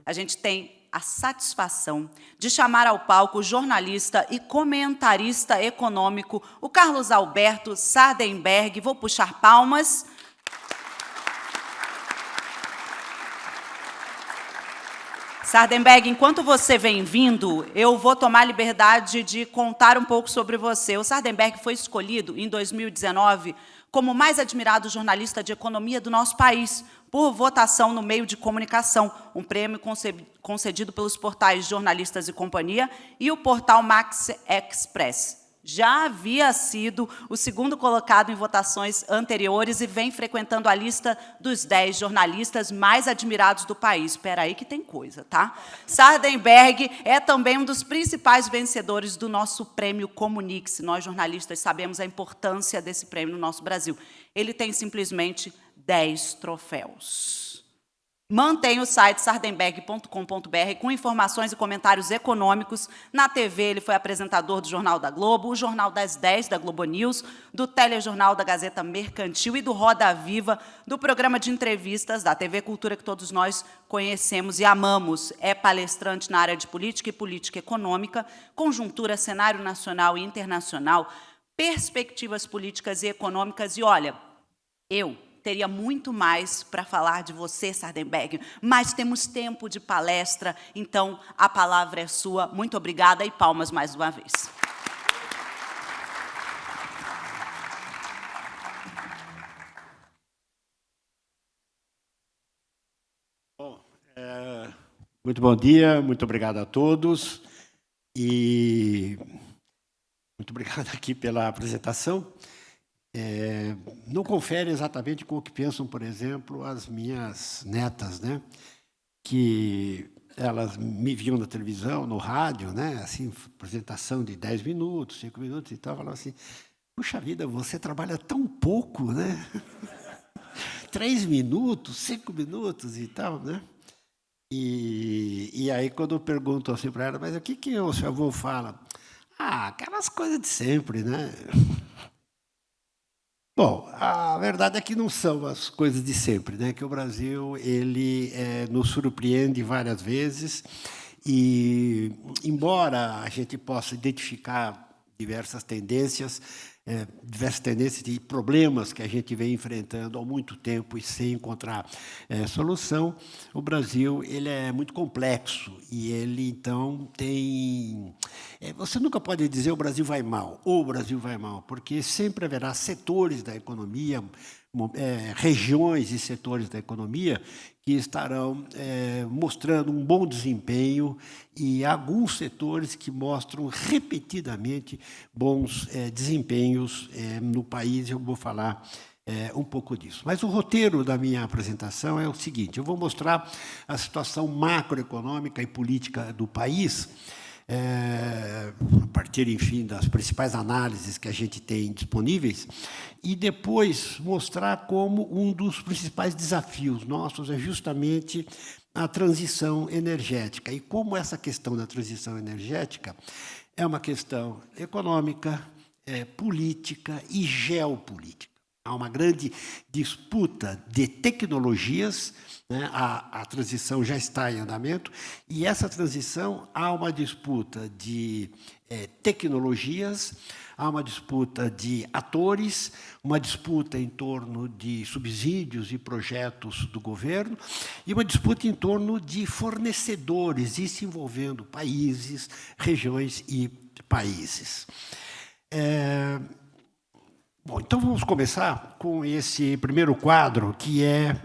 a gente tem a satisfação de chamar ao palco o jornalista e comentarista econômico, o Carlos Alberto Sardenberg. Vou puxar palmas. Sardenberg, enquanto você vem vindo, eu vou tomar a liberdade de contar um pouco sobre você. O Sardenberg foi escolhido, em 2019, como o mais admirado jornalista de economia do nosso país, por votação no meio de comunicação, um prêmio concedido pelos portais Jornalistas e Companhia e o portal Max Express. Já havia sido o segundo colocado em votações anteriores e vem frequentando a lista dos 10 jornalistas mais admirados do país. Espera aí que tem coisa, tá? Sardenberg é também um dos principais vencedores do nosso prêmio Comunique-se. Nós, jornalistas, sabemos a importância desse prêmio no nosso Brasil. Ele tem simplesmente 10 troféus. Mantém o site sardenberg.com.br com informações e comentários econômicos. Na TV, ele foi apresentador do Jornal da Globo, o Jornal das 10 da Globo News, do Telejornal da Gazeta Mercantil e do Roda Viva, do programa de entrevistas da TV Cultura, que todos nós conhecemos e amamos. É palestrante na área de política e política econômica, conjuntura, cenário nacional e internacional, perspectivas políticas e econômicas. E, olha, eu teria muito mais para falar de você, Sardenberg, mas temos tempo de palestra, então a palavra é sua. Muito obrigada e palmas mais uma vez. Bom, muito bom dia, muito obrigado a todos e muito obrigado aqui pela apresentação. Não confere exatamente com o que pensam, por exemplo, as minhas netas, né? Que elas me viam na televisão, no rádio, né? Assim, apresentação de 10 minutos, 5 minutos e tal, falavam assim, puxa vida, você trabalha tão pouco, né? 3 minutos, 5 minutos e tal, né? E aí, quando eu pergunto assim para ela, mas o que o seu avô fala? Ah, aquelas coisas de sempre, né? Bom, a verdade é que não são as coisas de sempre, né? Que o Brasil ele nos surpreende várias vezes e, embora a gente possa identificar diversas tendências de problemas que a gente vem enfrentando há muito tempo e sem encontrar solução, o Brasil ele é muito complexo e ele, então, tem... você nunca pode dizer o Brasil vai mal ou o Brasil vai mal, porque sempre haverá setores da economia, regiões e setores da economia que estarão mostrando um bom desempenho e alguns setores que mostram repetidamente bons desempenhos no país. Eu vou falar um pouco disso. Mas o roteiro da minha apresentação é o seguinte, eu vou mostrar a situação macroeconômica e política do país, a partir, enfim, das principais análises que a gente tem disponíveis, e depois mostrar como um dos principais desafios nossos é justamente a transição energética, e como essa questão da transição energética é uma questão econômica, política e geopolítica. Há uma grande disputa de tecnologias, né? A transição já está em andamento, e essa transição há uma disputa de tecnologias, há uma disputa de atores, uma disputa em torno de subsídios e projetos do governo, e uma disputa em torno de fornecedores, isso envolvendo países, regiões e países. Bom, então vamos começar com esse primeiro quadro, que é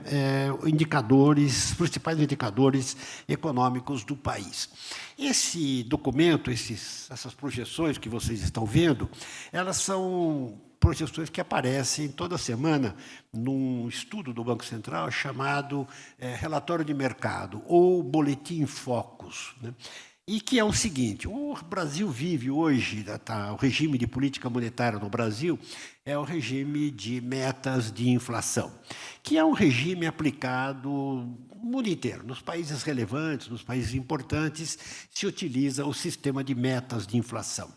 os principais indicadores econômicos do país. Esse documento, essas projeções que vocês estão vendo, elas são projeções que aparecem toda semana num estudo do Banco Central chamado Relatório de Mercado, ou Boletim Focus, né? E que é o seguinte, o Brasil vive hoje, o regime de política monetária no Brasil é o regime de metas de inflação, que é um regime aplicado no mundo inteiro. Nos países relevantes, nos países importantes, se utiliza o sistema de metas de inflação,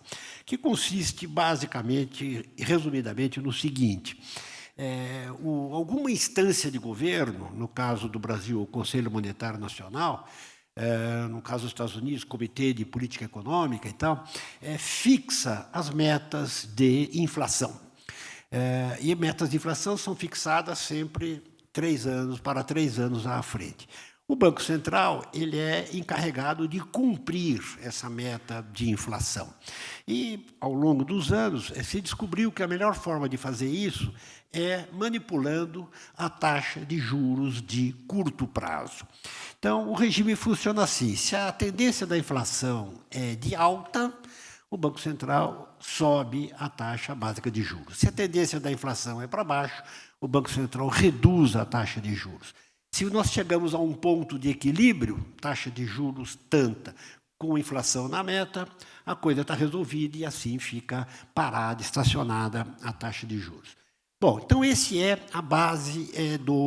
que consiste basicamente, resumidamente, no seguinte: alguma instância de governo, no caso do Brasil, o Conselho Monetário Nacional, no caso dos Estados Unidos, Comitê de Política Econômica e tal, fixa as metas de inflação. E metas de inflação são fixadas sempre 3 anos, para 3 anos à frente. O Banco Central ele é encarregado de cumprir essa meta de inflação. E, ao longo dos anos, se descobriu que a melhor forma de fazer isso é manipulando a taxa de juros de curto prazo. Então, o regime funciona assim: se a tendência da inflação é de alta, o Banco Central sobe a taxa básica de juros. Se a tendência da inflação é para baixo, o Banco Central reduz a taxa de juros. Se nós chegamos a um ponto de equilíbrio, taxa de juros tanta, com inflação na meta, a coisa está resolvida e assim fica parada, estacionada a taxa de juros. Bom, então esse é a base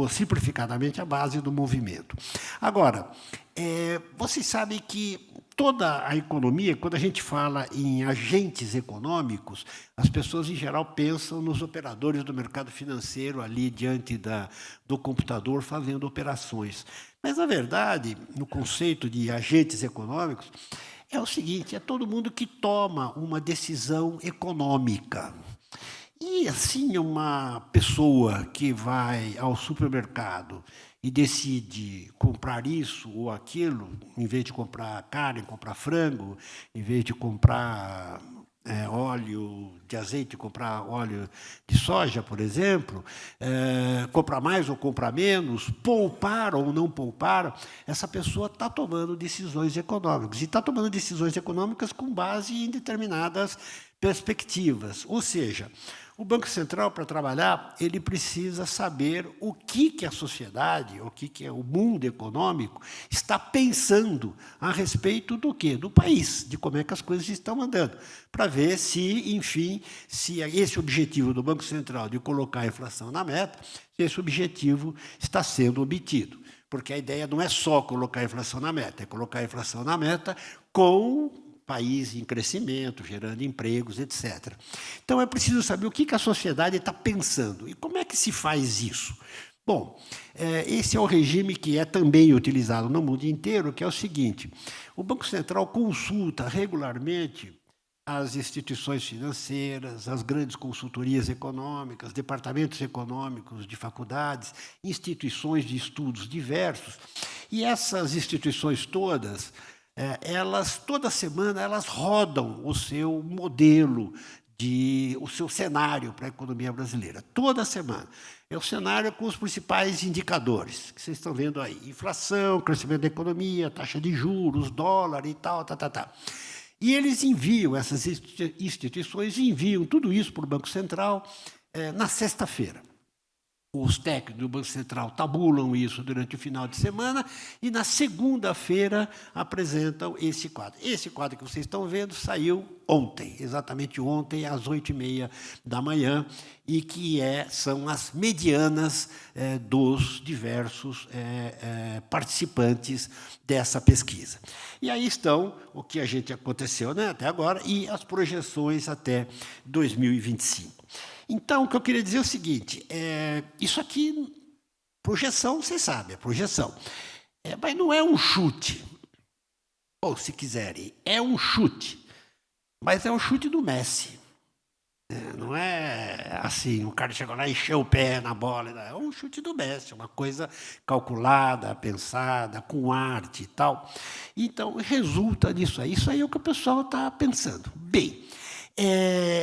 simplificadamente, a base do movimento. Agora, vocês sabem que toda a economia, quando a gente fala em agentes econômicos, as pessoas, em geral, pensam nos operadores do mercado financeiro ali diante do computador fazendo operações. Mas, na verdade, no conceito de agentes econômicos, é o seguinte: é todo mundo que toma uma decisão econômica. E, assim, uma pessoa que vai ao supermercado e decide comprar isso ou aquilo, em vez de comprar carne, comprar frango, em vez de comprar óleo de azeite, comprar óleo de soja, por exemplo, comprar mais ou comprar menos, poupar ou não poupar, essa pessoa está tomando decisões econômicas. E está tomando decisões econômicas com base em determinadas perspectivas. Ou seja, o Banco Central, para trabalhar, ele precisa saber o que a sociedade, o que o mundo econômico está pensando a respeito do quê? Do país, de como é que as coisas estão andando, para ver se, enfim, se esse objetivo do Banco Central de colocar a inflação na meta, se esse objetivo está sendo obtido. Porque a ideia não é só colocar a inflação na meta, é colocar a inflação na meta com país em crescimento, gerando empregos, etc. Então, é preciso saber o que a sociedade está pensando e como é que se faz isso. Bom, esse é o regime que é também utilizado no mundo inteiro, que é o seguinte: o Banco Central consulta regularmente as instituições financeiras, as grandes consultorias econômicas, departamentos econômicos de faculdades, instituições de estudos diversos, e essas instituições todas, toda semana, elas rodam o seu modelo, o seu cenário para a economia brasileira. Toda semana. É o cenário com os principais indicadores, que vocês estão vendo aí: inflação, crescimento da economia, taxa de juros, dólar e tal. E eles enviam, essas instituições enviam tudo isso para o Banco Central na sexta-feira. Os técnicos do Banco Central tabulam isso durante o final de semana e, na segunda-feira, apresentam esse quadro. Esse quadro que vocês estão vendo saiu ontem, exatamente ontem, às 8h30 da manhã, e que são as medianas dos diversos participantes dessa pesquisa. E aí estão o que aconteceu até agora e as projeções até 2025. Então, o que eu queria dizer é o seguinte: isso aqui, projeção, vocês sabem, é projeção. Mas não é um chute, ou, se quiserem, é um chute, mas é um chute do Messi. Não é assim, o cara chegou lá e encheu o pé na bola. É um chute do Messi, uma coisa calculada, pensada, com arte e tal. Então, resulta disso aí. Isso aí é o que o pessoal está pensando. Bem,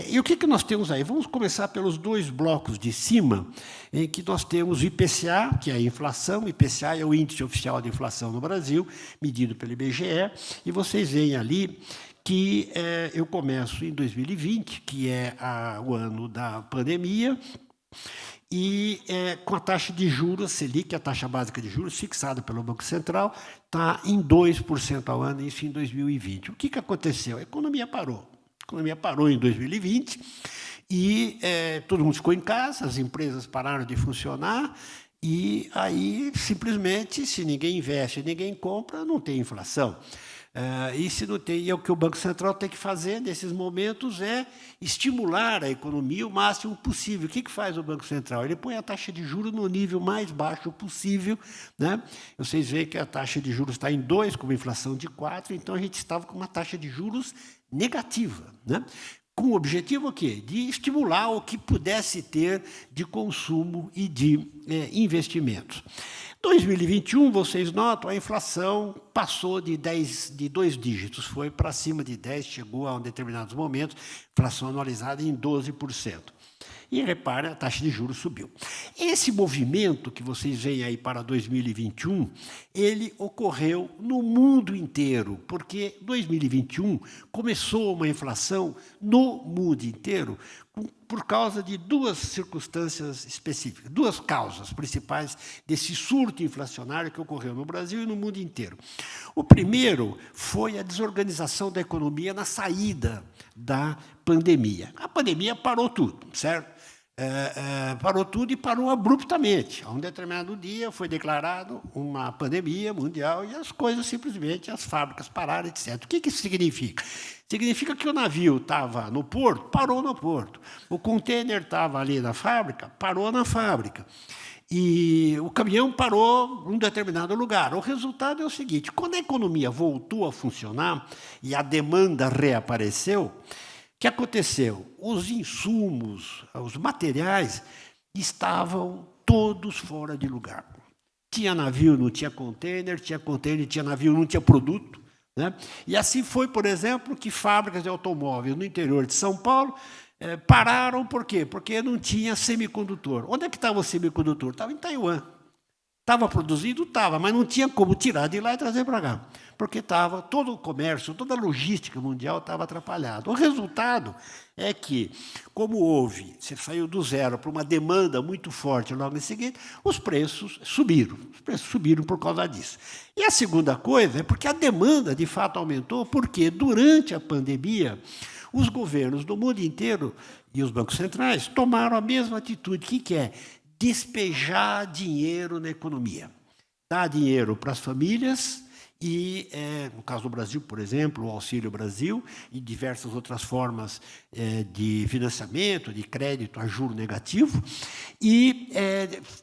e o que nós temos aí? Vamos começar pelos 2 blocos de cima, em que nós temos o IPCA, que é a inflação. O IPCA é o Índice Oficial de Inflação no Brasil, medido pelo IBGE, e vocês veem ali que eu começo em 2020, que é o ano da pandemia, e com a taxa de juros, Selic, a taxa básica de juros, fixada pelo Banco Central, está em 2% ao ano, isso em 2020. O que aconteceu? A economia parou. A economia parou em 2020 e todo mundo ficou em casa, as empresas pararam de funcionar e aí, simplesmente, se ninguém investe, ninguém compra, não tem inflação. E se não tem, o que o Banco Central tem que fazer nesses momentos é estimular a economia o máximo possível. O que faz o Banco Central? Ele põe a taxa de juros no nível mais baixo possível, né? Vocês veem que a taxa de juros está em 2, com uma inflação de 4, então a gente estava com uma taxa de juros negativa, né? Com o objetivo o quê? De estimular o que pudesse ter de consumo e de investimentos. 2021, vocês notam, a inflação passou de 2 dígitos, foi para cima de 10, chegou a um determinados momentos, inflação anualizada em 12%. E, reparem, a taxa de juros subiu. Esse movimento que vocês veem aí para 2021, ele ocorreu no mundo inteiro, porque 2021 começou uma inflação no mundo inteiro por causa de 2 circunstâncias específicas, 2 causas principais desse surto inflacionário que ocorreu no Brasil e no mundo inteiro. O primeiro foi a desorganização da economia na saída da pandemia. A pandemia parou tudo, certo? Parou tudo e parou abruptamente. A um determinado dia foi declarado uma pandemia mundial e as coisas simplesmente, as fábricas pararam, etc. O que isso significa? Significa que o navio estava no porto, parou no porto. O contêiner estava ali na fábrica, parou na fábrica. E o caminhão parou em um determinado lugar. O resultado é o seguinte: quando a economia voltou a funcionar e a demanda reapareceu, o que aconteceu? Os insumos, os materiais estavam todos fora de lugar. Tinha navio, não tinha container, tinha navio, não tinha produto, né? E assim foi, por exemplo, que fábricas de automóveis no interior de São Paulo pararam. Por quê? Porque não tinha semicondutor. Onde é que estava o semicondutor? Estava em Taiwan. Estava produzindo? Estava, mas não tinha como tirar de lá e trazer para cá, porque estava todo o comércio, toda a logística mundial estava atrapalhada. O resultado é que, como você saiu do zero para uma demanda muito forte logo em seguida, os preços subiram. Os preços subiram por causa disso. E a segunda coisa é porque a demanda, de fato, aumentou, porque, durante a pandemia, os governos do mundo inteiro e os bancos centrais tomaram a mesma atitude. O que é? Despejar dinheiro na economia. Dar dinheiro para as famílias e, no caso do Brasil, por exemplo, o Auxílio Brasil e diversas outras formas de financiamento, de crédito a juro negativo, e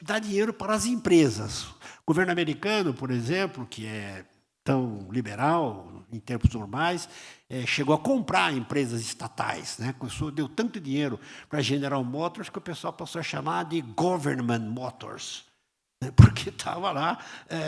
dar dinheiro para as empresas. O governo americano, por exemplo, que é tão liberal em tempos normais, chegou a comprar empresas estatais, né? Deu tanto dinheiro para a General Motors que o pessoal passou a chamar de Government Motors, né? Porque estava lá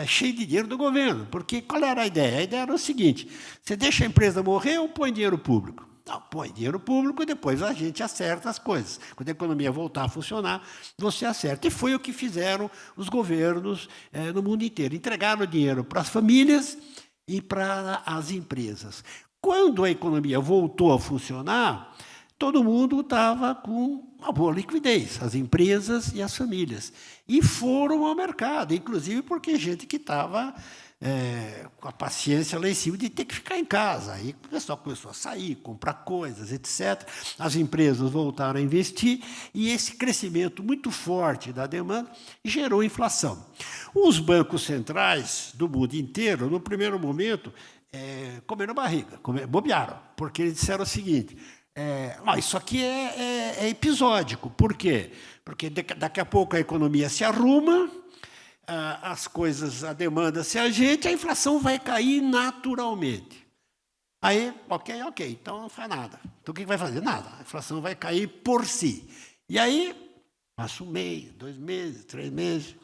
cheio de dinheiro do governo. Porque qual era a ideia? A ideia era o seguinte: você deixa a empresa morrer ou põe dinheiro público? Não, põe dinheiro público e depois a gente acerta as coisas. Quando a economia voltar a funcionar, você acerta. E foi o que fizeram os governos no mundo inteiro. Entregaram dinheiro para as famílias e para as empresas. Quando a economia voltou a funcionar, todo mundo estava com uma boa liquidez, as empresas e as famílias. E foram ao mercado, inclusive porque gente que estava com a paciência lá em cima de ter que ficar em casa. Aí o pessoal começou a sair, comprar coisas, etc. As empresas voltaram a investir e esse crescimento muito forte da demanda gerou inflação. Os bancos centrais do mundo inteiro, no primeiro momento, comeram barriga, bobearam, porque eles disseram o seguinte: isso aqui é episódico. Por quê? Porque daqui a pouco a economia se arruma, as coisas, a demanda se ajeita, a inflação vai cair naturalmente. Aí, ok, então não faz nada. Então o que vai fazer? Nada. A inflação vai cair por si. E aí, passa 1 mês, 2 meses, 3 meses,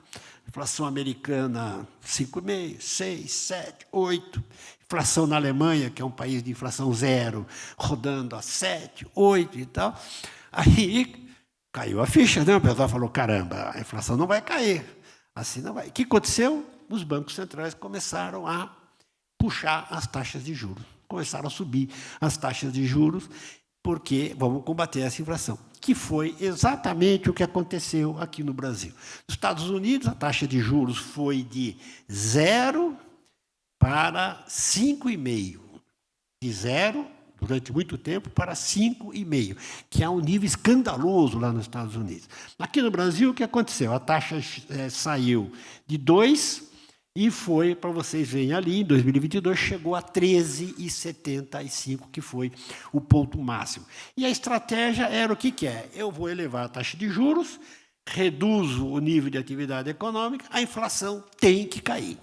inflação americana 5,5%, 6%, 7%, 8%. Inflação na Alemanha, que é um país de inflação zero, rodando a 7%, 8% e tal. Aí caiu a ficha, né? O pessoal falou: caramba, a inflação não vai cair. Assim não vai. O que aconteceu? Os bancos centrais começaram a puxar as taxas de juros. Começaram a subir as taxas de juros, porque vamos combater essa inflação, que foi exatamente o que aconteceu aqui no Brasil. Nos Estados Unidos, a taxa de juros foi de 0 para 5,5%. De 0, durante muito tempo, para 5,5%, que é um nível escandaloso lá nos Estados Unidos. Aqui no Brasil, o que aconteceu? A taxa saiu de 2% E foi, para vocês verem ali, em 2022, chegou a 13,75, que foi o ponto máximo. E a estratégia era o que é? Eu vou elevar a taxa de juros, reduzo o nível de atividade econômica, a inflação tem que cair.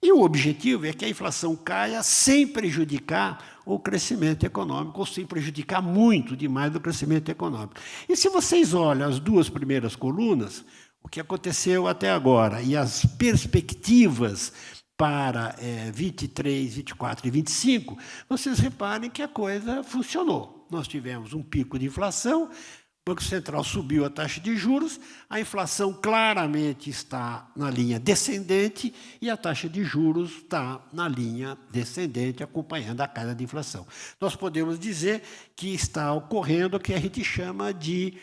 E o objetivo é que a inflação caia sem prejudicar o crescimento econômico, ou sem prejudicar muito demais o crescimento econômico. E se vocês olham as duas primeiras colunas, o que aconteceu até agora e as perspectivas para 23, 24 e 25, vocês reparem que a coisa funcionou. Nós tivemos um pico de inflação, o Banco Central subiu a taxa de juros, a inflação claramente está na linha descendente e a taxa de juros está na linha descendente, acompanhando a queda de inflação. Nós podemos dizer que está ocorrendo o que a gente chama de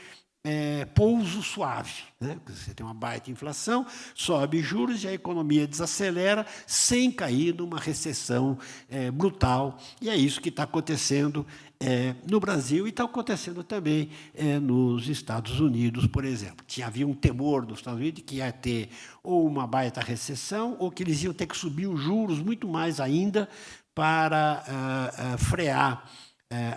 pouso suave, né? Você tem uma baita inflação, sobe juros e a economia desacelera sem cair numa recessão brutal. E é isso que está acontecendo no Brasil e está acontecendo também nos Estados Unidos, por exemplo. Havia um temor nos Estados Unidos de que ia ter ou uma baita recessão ou que eles iam ter que subir os juros muito mais ainda para frear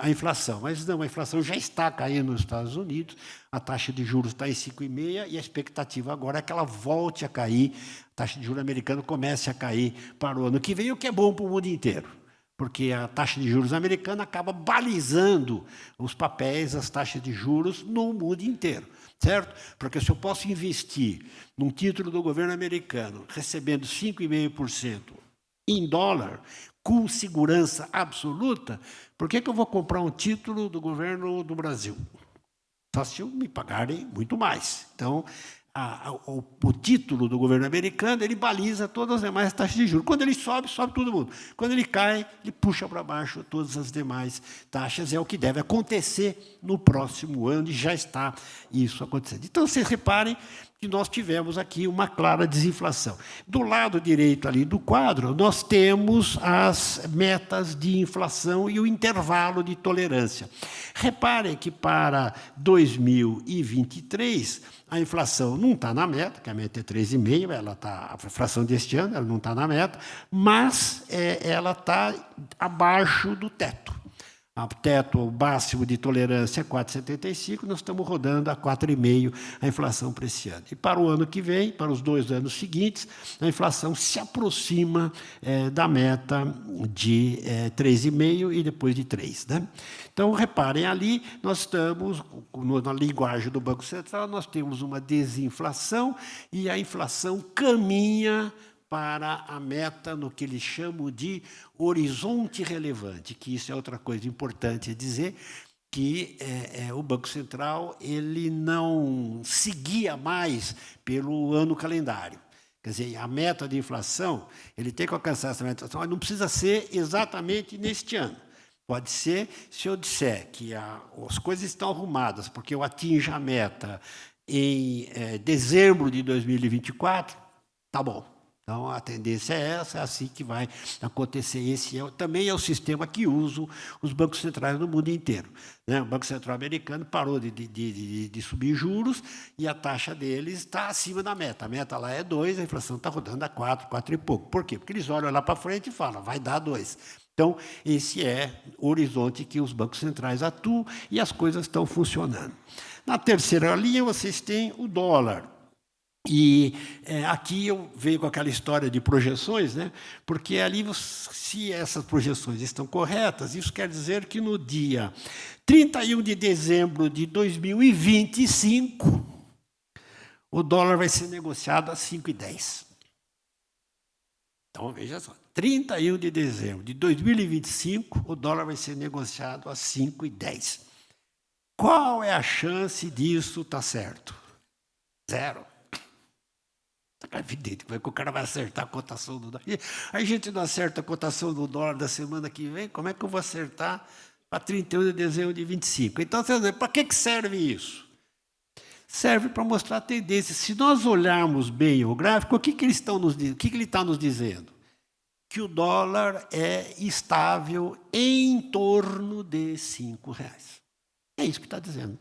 a inflação. Mas não, a inflação já está caindo nos Estados Unidos, a taxa de juros está em 5,5% e a expectativa agora é que ela volte a cair, a taxa de juros americana comece a cair para o ano que vem, o que é bom para o mundo inteiro, porque a taxa de juros americana acaba balizando os papéis, as taxas de juros no mundo inteiro, certo? Porque se eu posso investir num título do governo americano recebendo 5,5% em dólar, com segurança absoluta, por que eu vou comprar um título do governo do Brasil? Só se me pagarem muito mais. Então, o título do governo americano, ele baliza todas as demais taxas de juros. Quando ele sobe, sobe todo mundo. Quando ele cai, ele puxa para baixo todas as demais taxas. É o que deve acontecer no próximo ano, e já está isso acontecendo. Então, vocês reparem que nós tivemos aqui uma clara desinflação. Do lado direito ali do quadro, nós temos as metas de inflação e o intervalo de tolerância. Reparem que para 2023, a inflação não está na meta, que a meta é 3,5%, ela está, a inflação deste ano ela não está na meta, mas ela está abaixo do teto. O teto máximo de tolerância é 4,75, nós estamos rodando a 4,5% a inflação para esse ano. E para o ano que vem, para os 2 anos seguintes, a inflação se aproxima da meta de 3,5% e depois de 3%. Né? Então, reparem ali, nós estamos, na linguagem do Banco Central, nós temos uma desinflação e a inflação caminha para a meta no que eles chamam de horizonte relevante, que isso é outra coisa importante a dizer, que o Banco Central ele não seguia mais pelo ano calendário. Quer dizer, a meta de inflação, ele tem que alcançar essa meta de inflação, mas não precisa ser exatamente neste ano. Pode ser, se eu disser que as coisas estão arrumadas, porque eu atinjo a meta em dezembro de 2024, tá bom. Então, a tendência é essa, é assim que vai acontecer. Esse também é o sistema que usam os bancos centrais no mundo inteiro. Né? O Banco Central americano parou de subir juros e a taxa deles está acima da meta. A meta lá é 2%, a inflação está rodando a 4%, 4 e pouco. Por quê? Porque eles olham lá para frente e falam, vai dar 2%. Então, esse é o horizonte que os bancos centrais atuam e as coisas estão funcionando. Na terceira linha, vocês têm o dólar. E aqui eu venho com aquela história de projeções, né? Porque ali, se essas projeções estão corretas, isso quer dizer que no dia 31 de dezembro de 2025, o dólar vai ser negociado a 5,10. Então, veja só, 31 de dezembro de 2025, o dólar vai ser negociado a 5,10. Qual é a chance disso estar certo? 0. É evidente que o cara vai acertar a cotação do dólar. A gente não acerta a cotação do dólar da semana que vem, como é que eu vou acertar para 31 de dezembro de 25? Então, para que serve isso? Serve para mostrar a tendência. Se nós olharmos bem o gráfico, o que ele está nos dizendo? Que o dólar é estável em torno de R$ 5. É isso que está dizendo.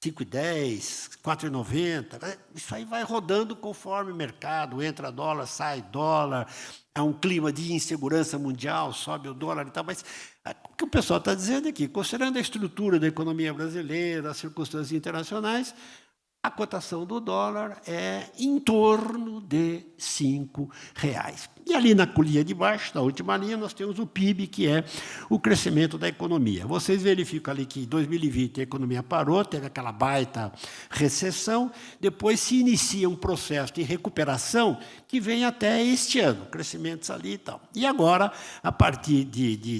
5,10, 4,90. Isso aí vai rodando conforme o mercado. Entra dólar, sai dólar. Há um clima de insegurança mundial, sobe o dólar e tal. Mas o que o pessoal está dizendo aqui, considerando a estrutura da economia brasileira, as circunstâncias internacionais, a cotação do dólar é em torno de R$ 5. E ali na colina de baixo, na última linha, nós temos o PIB, que é o crescimento da economia. Vocês verificam ali que em 2020 a economia parou, teve aquela baita recessão, depois se inicia um processo de recuperação que vem até este ano, crescimentos ali e tal. E agora, a partir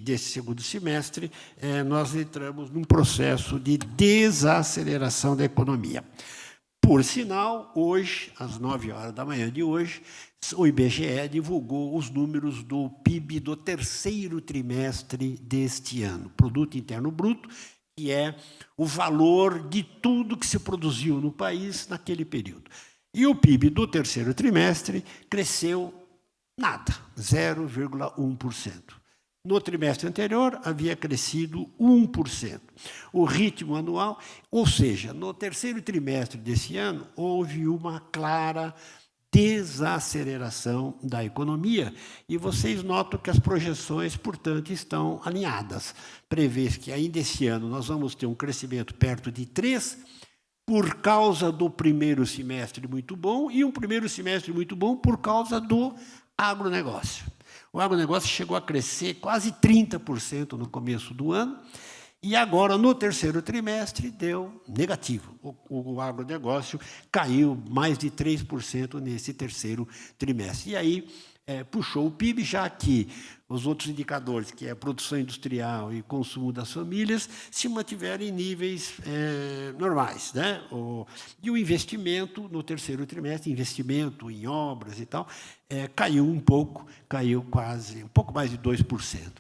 desse segundo semestre, nós entramos num processo de desaceleração da economia. Por sinal, hoje, às 9h da manhã de hoje, o IBGE divulgou os números do PIB do terceiro trimestre deste ano, Produto Interno Bruto, que é o valor de tudo que se produziu no país naquele período. E o PIB do terceiro trimestre cresceu nada, 0,1%. No trimestre anterior, havia crescido 1%. O ritmo anual, ou seja, no terceiro trimestre desse ano, houve uma clara desaceleração da economia, e vocês notam que as projeções, portanto, estão alinhadas. Prevê-se que ainda esse ano nós vamos ter um crescimento perto de 3%, por causa do primeiro semestre muito bom, e um primeiro semestre muito bom por causa do agronegócio. O agronegócio chegou a crescer quase 30% no começo do ano, e agora, no terceiro trimestre, deu negativo. O agronegócio caiu mais de 3% nesse terceiro trimestre. E aí puxou o PIB, já que os outros indicadores, que é a produção industrial e consumo das famílias, se mantiveram em níveis normais, né? E o investimento, no terceiro trimestre, investimento em obras e tal, caiu um pouco, caiu quase, um pouco mais de 2%.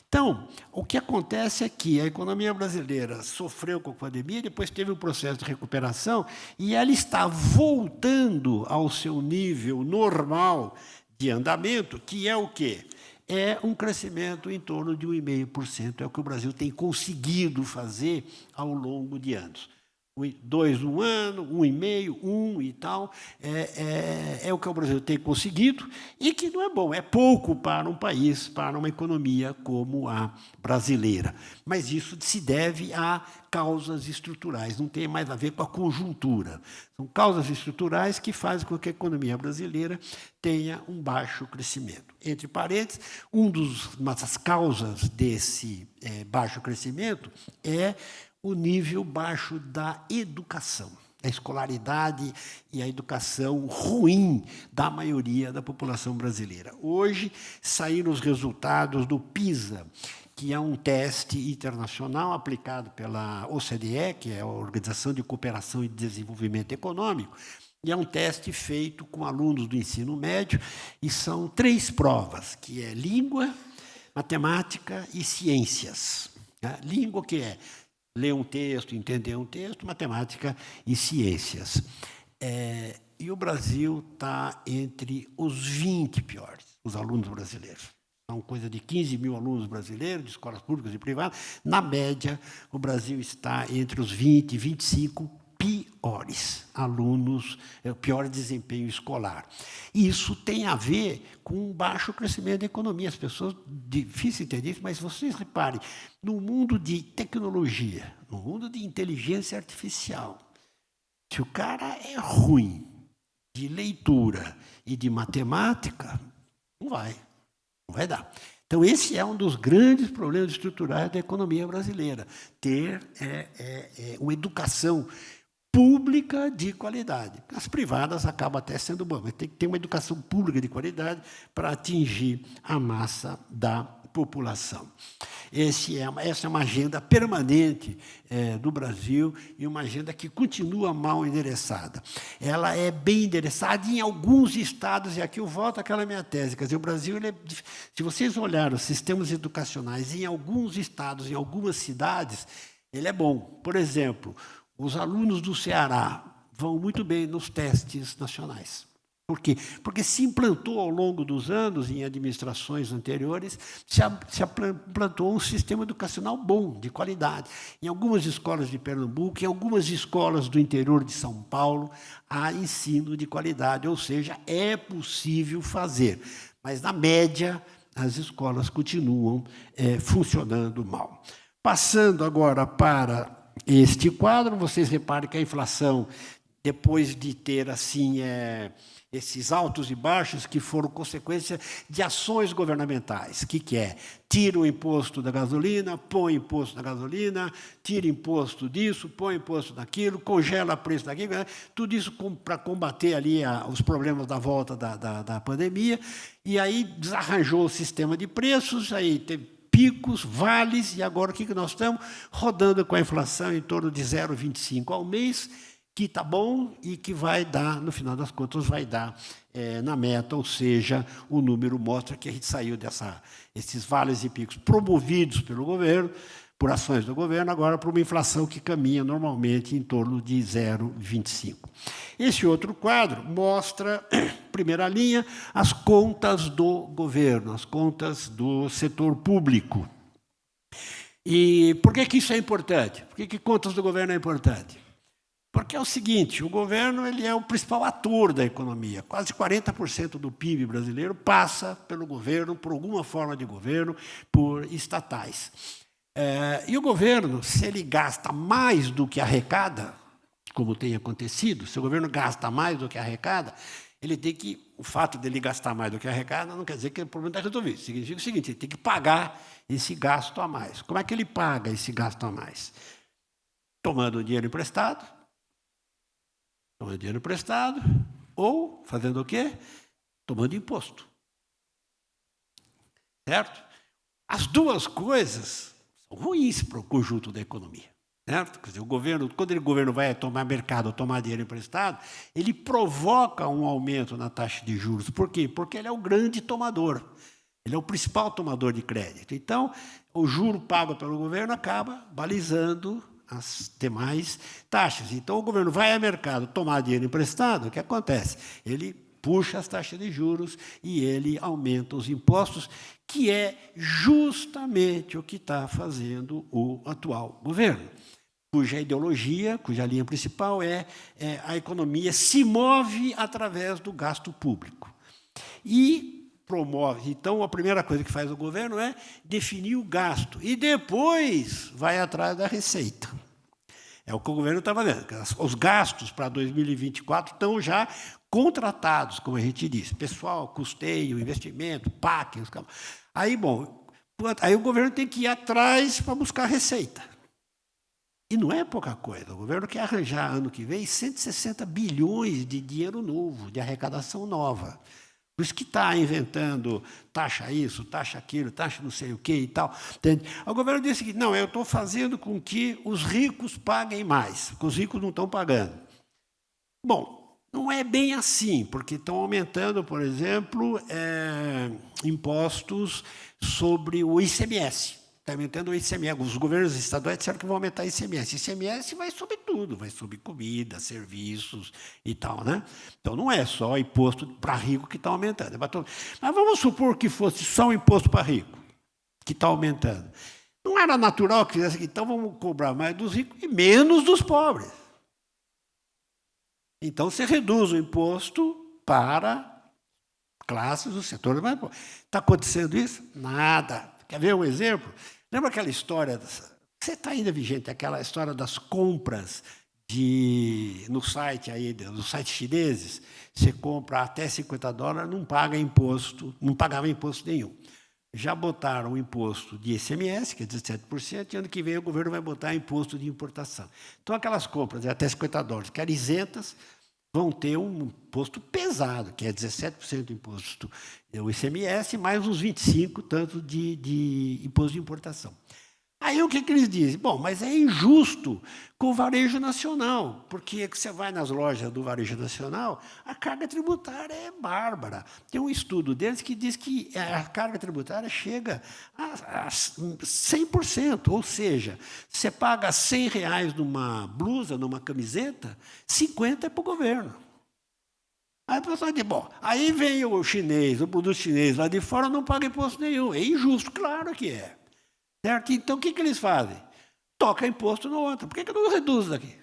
Então, o que acontece é que a economia brasileira sofreu com a pandemia, depois teve um processo de recuperação, e ela está voltando ao seu nível normal de andamento, que é o quê? É um crescimento em torno de 1,5%, é o que o Brasil tem conseguido fazer ao longo de anos. 2 um ano, 1,5%, 1 e tal, é o que o Brasil tem conseguido, e que não é bom, é pouco para um país, para uma economia como a brasileira. Mas isso se deve a causas estruturais, não tem mais a ver com a conjuntura. São causas estruturais que fazem com que a economia brasileira tenha um baixo crescimento. Entre parênteses, uma das causas desse baixo crescimento é o nível baixo da educação, a escolaridade e a educação ruim da maioria da população brasileira. Hoje saíram os resultados do PISA, que é um teste internacional aplicado pela OCDE, que é a Organização de Cooperação e Desenvolvimento Econômico, e é um teste feito com alunos do ensino médio, e são 3 provas, que é língua, matemática e ciências. Língua, que é ler um texto, entender um texto, matemática e ciências. E o Brasil está entre os 20 piores, os alunos brasileiros. São coisa de 15 mil alunos brasileiros, de escolas públicas e privadas. Na média, o Brasil está entre os 20 e 25 piores alunos, pior desempenho escolar. E isso tem a ver com um baixo crescimento da economia. As pessoas, difícil entender isso, mas vocês reparem, no mundo de tecnologia, no mundo de inteligência artificial, se o cara é ruim de leitura e de matemática, não vai dar. Então, esse é um dos grandes problemas estruturais da economia brasileira, ter uma educação pública de qualidade. As privadas acabam até sendo boas, mas tem que ter uma educação pública de qualidade para atingir a massa da população. Essa é uma agenda permanente do Brasil, e uma agenda que continua mal endereçada. Ela é bem endereçada em alguns estados, e aqui eu volto àquela minha tese, quer dizer, o Brasil, se vocês olharem os sistemas educacionais em alguns estados, em algumas cidades, ele é bom. Por exemplo, os alunos do Ceará vão muito bem nos testes nacionais. Por quê? Porque se implantou ao longo dos anos, em administrações anteriores, se implantou um sistema educacional bom, de qualidade. Em algumas escolas de Pernambuco, em algumas escolas do interior de São Paulo, há ensino de qualidade, ou seja, é possível fazer. Mas, na média, as escolas continuam funcionando mal. Passando agora para este quadro, vocês reparem que a inflação, depois de ter assim esses altos e baixos que foram consequência de ações governamentais. O que é? Tira o imposto da gasolina, põe imposto da gasolina, tira imposto disso, põe imposto daquilo, congela o preço daquilo, tudo isso para combater ali os problemas da volta da pandemia, e aí desarranjou o sistema de preços, aí teve picos, vales, e agora o que nós estamos? Rodando com a inflação em torno de 0,25 ao mês, que está bom e que vai dar, no final das contas, vai dar na meta, ou seja, o número mostra que a gente saiu esses vales e picos promovidos pelo governo, por ações do governo, agora para uma inflação que caminha normalmente em torno de 0,25. Esse outro quadro mostra, primeira linha, as contas do governo, as contas do setor público. E por que isso é importante? Por que contas do governo é importante? Porque é o seguinte, o governo ele é o principal ator da economia. Quase 40% do PIB brasileiro passa pelo governo, por alguma forma de governo, por estatais. E o governo, se ele gasta mais do que arrecada, como tem acontecido, se o governo gasta mais do que arrecada, ele tem que, o fato dele gastar mais do que arrecada não quer dizer que o problema está resolvido. Significa o seguinte, ele tem que pagar esse gasto a mais. Como é que ele paga esse gasto a mais? Tomando dinheiro emprestado, ou fazendo o quê? Tomando imposto. Certo? As duas coisas são ruins para o conjunto da economia. Certo? Quer dizer, quando o governo vai tomar mercado ou tomar dinheiro emprestado, ele provoca um aumento na taxa de juros. Por quê? Porque ele é o grande tomador. Ele é o principal tomador de crédito. Então, o juro pago pelo governo acaba balizando as demais taxas. Então, o governo vai ao mercado tomar dinheiro emprestado, o que acontece? Ele puxa as taxas de juros e ele aumenta os impostos, que é justamente o que está fazendo o atual governo, cuja ideologia, cuja linha principal é a economia se move através do gasto público. E promove. Então, a primeira coisa que faz o governo é definir o gasto e depois vai atrás da receita. É o que o governo está fazendo. Os gastos para 2024 estão já contratados, como a gente diz. Pessoal, custeio, investimento, PAC. Aí, aí o governo tem que ir atrás para buscar receita. E não é pouca coisa. O governo quer arranjar, ano que vem, 160 bilhões de dinheiro novo, de arrecadação nova. Por isso que está inventando taxa isso, taxa aquilo, taxa não sei o quê e tal. Entende? O governo disse que não, eu estou fazendo com que os ricos paguem mais, porque os ricos não estão pagando. Bom, não é bem assim, porque estão aumentando, por exemplo, impostos sobre o ICMS. Está aumentando o ICMS. Os governos estaduais disseram que vão aumentar o ICMS. ICMS vai sobre tudo, vai sobre comida, serviços e tal, né? Então, não é só imposto para rico que está aumentando. Mas vamos supor que fosse só um imposto para rico, que está aumentando. Não era natural que fizesse, então vamos cobrar mais dos ricos e menos dos pobres. Então, você reduz o imposto para classes do setor mais pobre. Está acontecendo isso? Nada. Quer ver um exemplo? Lembra aquela história, você está ainda vigente, aquela história das compras no site aí, nos sites chineses, você compra até $50, não paga imposto, não pagava imposto nenhum. Já botaram o imposto de ICMS, que é 17%, e ano que vem o governo vai botar imposto de importação. Então, aquelas compras de até $50 que eram isentas, vão ter um imposto pesado, que é 17% de imposto do ICMS, mais uns 25% tanto de imposto de importação. Aí o que eles dizem? Bom, mas é injusto com o varejo nacional, porque você vai nas lojas do varejo nacional, a carga tributária é bárbara. Tem um estudo deles que diz que a carga tributária chega a 100%, ou seja, você paga R$100 numa blusa, numa camiseta, 50 é para o governo. Aí o pessoal diz, bom, aí vem o chinês, o produto chinês lá de fora não paga imposto nenhum. É injusto, claro que é. Certo? Então, o que eles fazem? Toca imposto no outro. Por que não reduz daqui?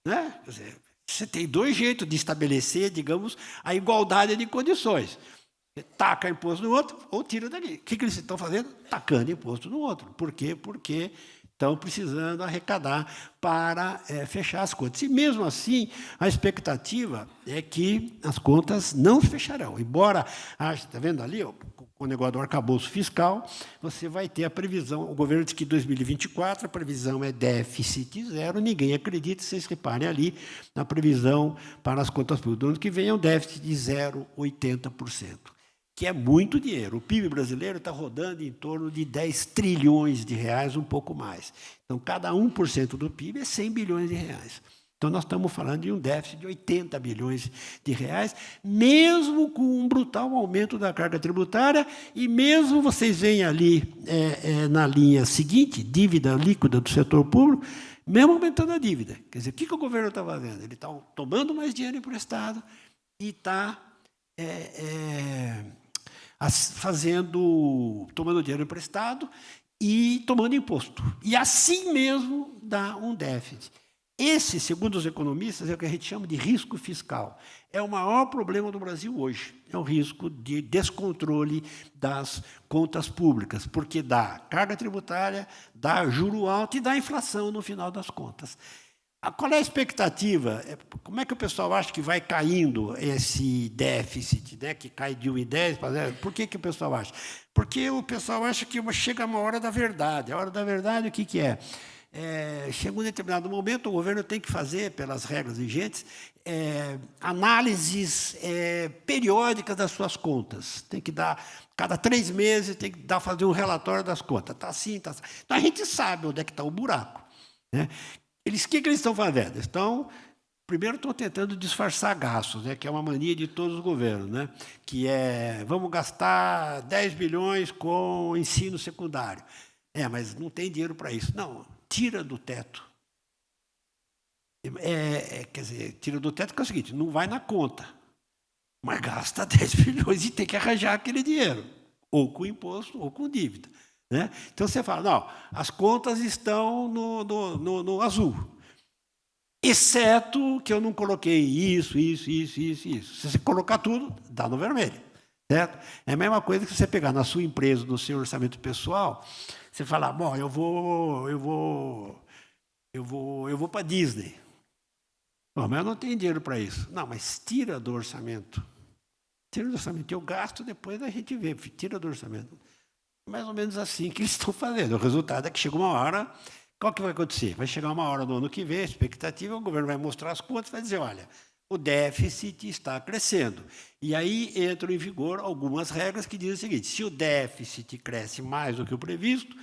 Né? Quer dizer, você tem dois jeitos de estabelecer, digamos, a igualdade de condições. Você taca imposto no outro ou tira daqui. O que eles estão fazendo? Tacando imposto no outro. Por quê? Porque estão precisando arrecadar para fechar as contas. E, mesmo assim, a expectativa é que as contas não fecharão. Embora, está vendo ali, ó, com o negócio do arcabouço fiscal, você vai ter a previsão, o governo diz que em 2024 a previsão é déficit zero, ninguém acredita, vocês reparem ali na previsão para as contas públicas. Do ano que vem é um déficit de 0,80%. Que é muito dinheiro. O PIB brasileiro está rodando em torno de 10 trilhões de reais, um pouco mais. Então, cada 1% do PIB é 100 bilhões de reais. Então, nós estamos falando de um déficit de 80 bilhões de reais, mesmo com um brutal aumento da carga tributária, e mesmo vocês veem ali na linha seguinte, dívida líquida do setor público, mesmo aumentando a dívida. Quer dizer, o que o governo está fazendo? Ele está tomando mais dinheiro emprestado e está tomando dinheiro emprestado e tomando imposto. E assim mesmo dá um déficit. Esse, segundo os economistas, é o que a gente chama de risco fiscal. É o maior problema do Brasil hoje. É o risco de descontrole das contas públicas, porque dá carga tributária, dá juro alto e dá inflação no final das contas. Qual é a expectativa? Como é que o pessoal acha que vai caindo esse déficit, né, que cai de 1,10 para 0? Por que o pessoal acha? Porque o pessoal acha que chega uma hora da verdade. A hora da verdade, o que é? Chega um determinado momento, o governo tem que fazer, pelas regras vigentes, análises periódicas das suas contas. Tem que dar, cada 3 meses, tem que fazer um relatório das contas. Está assim, está assim. Então, a gente sabe onde é que está o buraco, né? O que eles estão fazendo? Primeiro, estão tentando disfarçar gastos, né, que é uma mania de todos os governos, né, que vamos gastar 10 bilhões com ensino secundário. Mas não tem dinheiro para isso. Não, tira do teto. Quer dizer, tira do teto que é o seguinte, não vai na conta, mas gasta 10 bilhões e tem que arranjar aquele dinheiro, ou com imposto ou com dívida. Né? Então, você fala, não, as contas estão no azul, exceto que eu não coloquei isso. Se você colocar tudo, dá no vermelho. Certo? É a mesma coisa que você pegar na sua empresa, no seu orçamento pessoal, você falar, bom, eu vou para a Disney. Bom, mas eu não tenho dinheiro para isso. Não, mas tira do orçamento. Tira do orçamento. Eu gasto, depois a gente vê, tira do orçamento. Mais ou menos assim que eles estão fazendo. O resultado é que chega uma hora, qual que vai acontecer? Vai chegar uma hora no ano que vem, a expectativa, o governo vai mostrar as contas, vai dizer, olha, o déficit está crescendo. E aí entram em vigor algumas regras que dizem o seguinte, se o déficit cresce mais do que o previsto,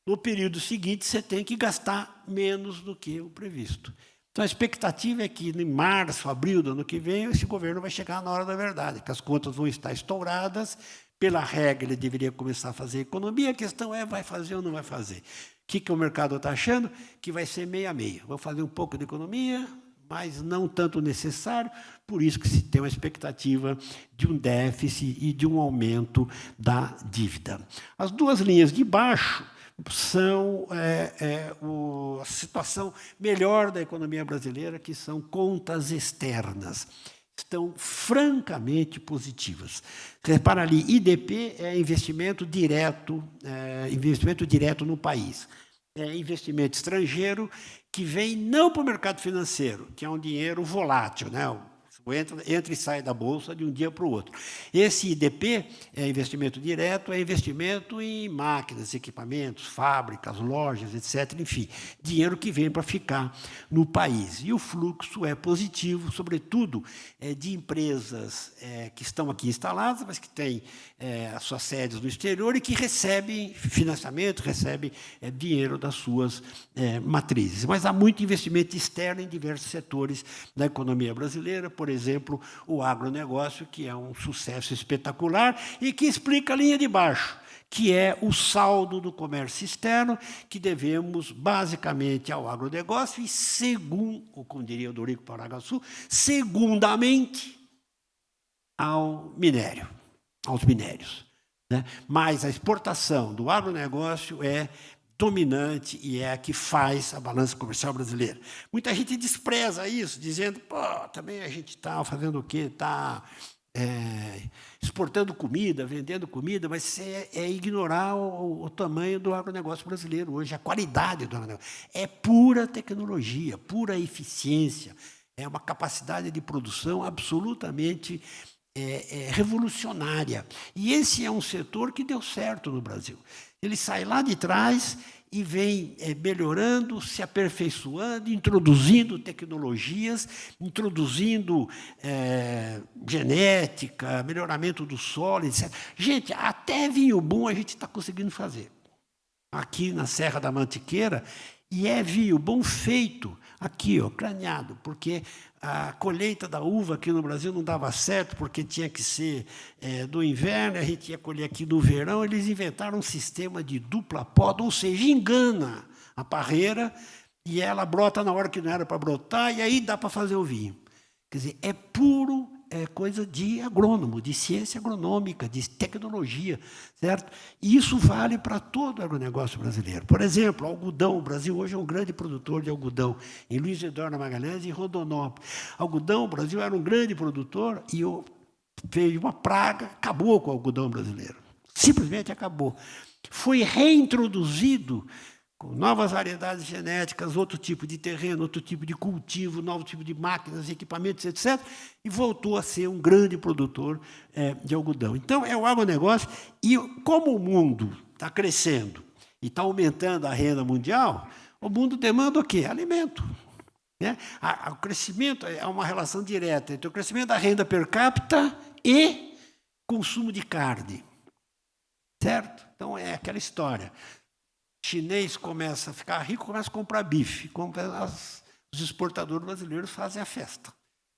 no período seguinte você tem que gastar menos do que o previsto. Então, a expectativa é que, em março, abril do ano que vem, esse governo vai chegar na hora da verdade, que as contas vão estar estouradas. Pela regra, ele deveria começar a fazer economia. A questão é, vai fazer ou não vai fazer? O que o mercado está achando? Que vai ser meio a meio. Vou fazer um pouco de economia, mas não tanto necessário. Por isso que se tem uma expectativa de um déficit e de um aumento da dívida. As duas linhas de baixo são a situação melhor da economia brasileira, que são contas externas. Estão francamente positivas. Repara ali, IDP é investimento direto no país. É investimento estrangeiro que vem não para o mercado financeiro, que é um dinheiro volátil, né? Entra e sai da Bolsa de um dia para o outro. Esse IDP, investimento direto, é investimento em máquinas, equipamentos, fábricas, lojas, etc. Enfim, dinheiro que vem para ficar no país. E o fluxo é positivo, sobretudo de empresas que estão aqui instaladas, mas que têm as suas sedes no exterior e que recebem financiamento, recebem dinheiro das suas matrizes. Mas há muito investimento externo em diversos setores da economia brasileira, por exemplo, o agronegócio, que é um sucesso espetacular e que explica a linha de baixo, que é o saldo do comércio externo, que devemos basicamente ao agronegócio e, como diria o Dorico Paraguaçu, segundamente ao minério, aos minérios, né? Mas a exportação do agronegócio é dominante e é a que faz a balança comercial brasileira. Muita gente despreza isso, dizendo, pô, também a gente está fazendo o quê? Está exportando comida, vendendo comida, mas isso é ignorar o tamanho do agronegócio brasileiro hoje, a qualidade do agronegócio. É pura tecnologia, pura eficiência, é uma capacidade de produção absolutamente revolucionária. E esse é um setor que deu certo no Brasil. Ele sai lá de trás e vem melhorando, se aperfeiçoando, introduzindo tecnologias, introduzindo genética, melhoramento do solo, etc. Gente, até vinho bom a gente está conseguindo fazer. Aqui na Serra da Mantiqueira, e é vinho bom feito aqui, ó, craneado, porque a colheita da uva aqui no Brasil não dava certo, porque tinha que ser do inverno, a gente ia colher aqui no verão, eles inventaram um sistema de dupla poda, ou seja, engana a parreira, e ela brota na hora que não era para brotar, e aí dá para fazer o vinho. Quer dizer, é puro coisa de agrônomo, de ciência agronômica, de tecnologia, certo? E isso vale para todo o agronegócio brasileiro. Por exemplo, algodão. O Brasil hoje é um grande produtor de algodão, em Luiz Eduardo Magalhães e em Rondonópolis. Algodão, o Brasil era um grande produtor e veio uma praga, acabou com o algodão brasileiro. Simplesmente acabou. Foi reintroduzido com novas variedades genéticas, outro tipo de terreno, outro tipo de cultivo, novo tipo de máquinas, equipamentos, etc., e voltou a ser um grande produtor de algodão. Então, é o agronegócio, e como o mundo está crescendo e está aumentando a renda mundial, o mundo demanda o quê? Alimento. Né? O crescimento é uma relação direta entre o crescimento da renda per capita e consumo de carne. Certo? Então, é aquela história. Chinês começa a ficar rico, começa a comprar bife. Os exportadores brasileiros fazem a festa,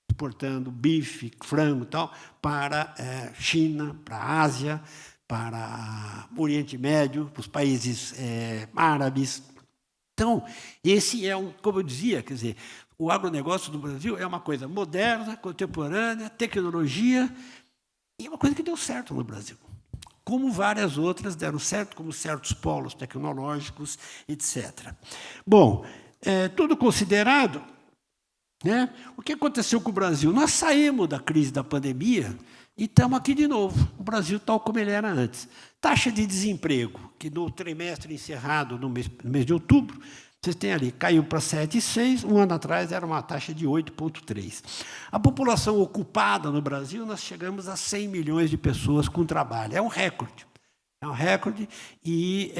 exportando bife, frango e tal, para a China, para a Ásia, para o Oriente Médio, para os países árabes. Então, esse como eu dizia, quer dizer, o agronegócio do Brasil é uma coisa moderna, contemporânea, tecnologia, e é uma coisa que deu certo no Brasil. Como várias outras deram certo, como certos polos tecnológicos, etc. Bom, tudo considerado, né, o que aconteceu com o Brasil? Nós saímos da crise da pandemia e estamos aqui de novo, o Brasil tal como ele era antes. Taxa de desemprego, que no trimestre encerrado, no mês de outubro, vocês têm ali, caiu para 7,6, um ano atrás era uma taxa de 8,3. A população ocupada no Brasil, nós chegamos a 100 milhões de pessoas com trabalho. É um recorde. É um recorde, e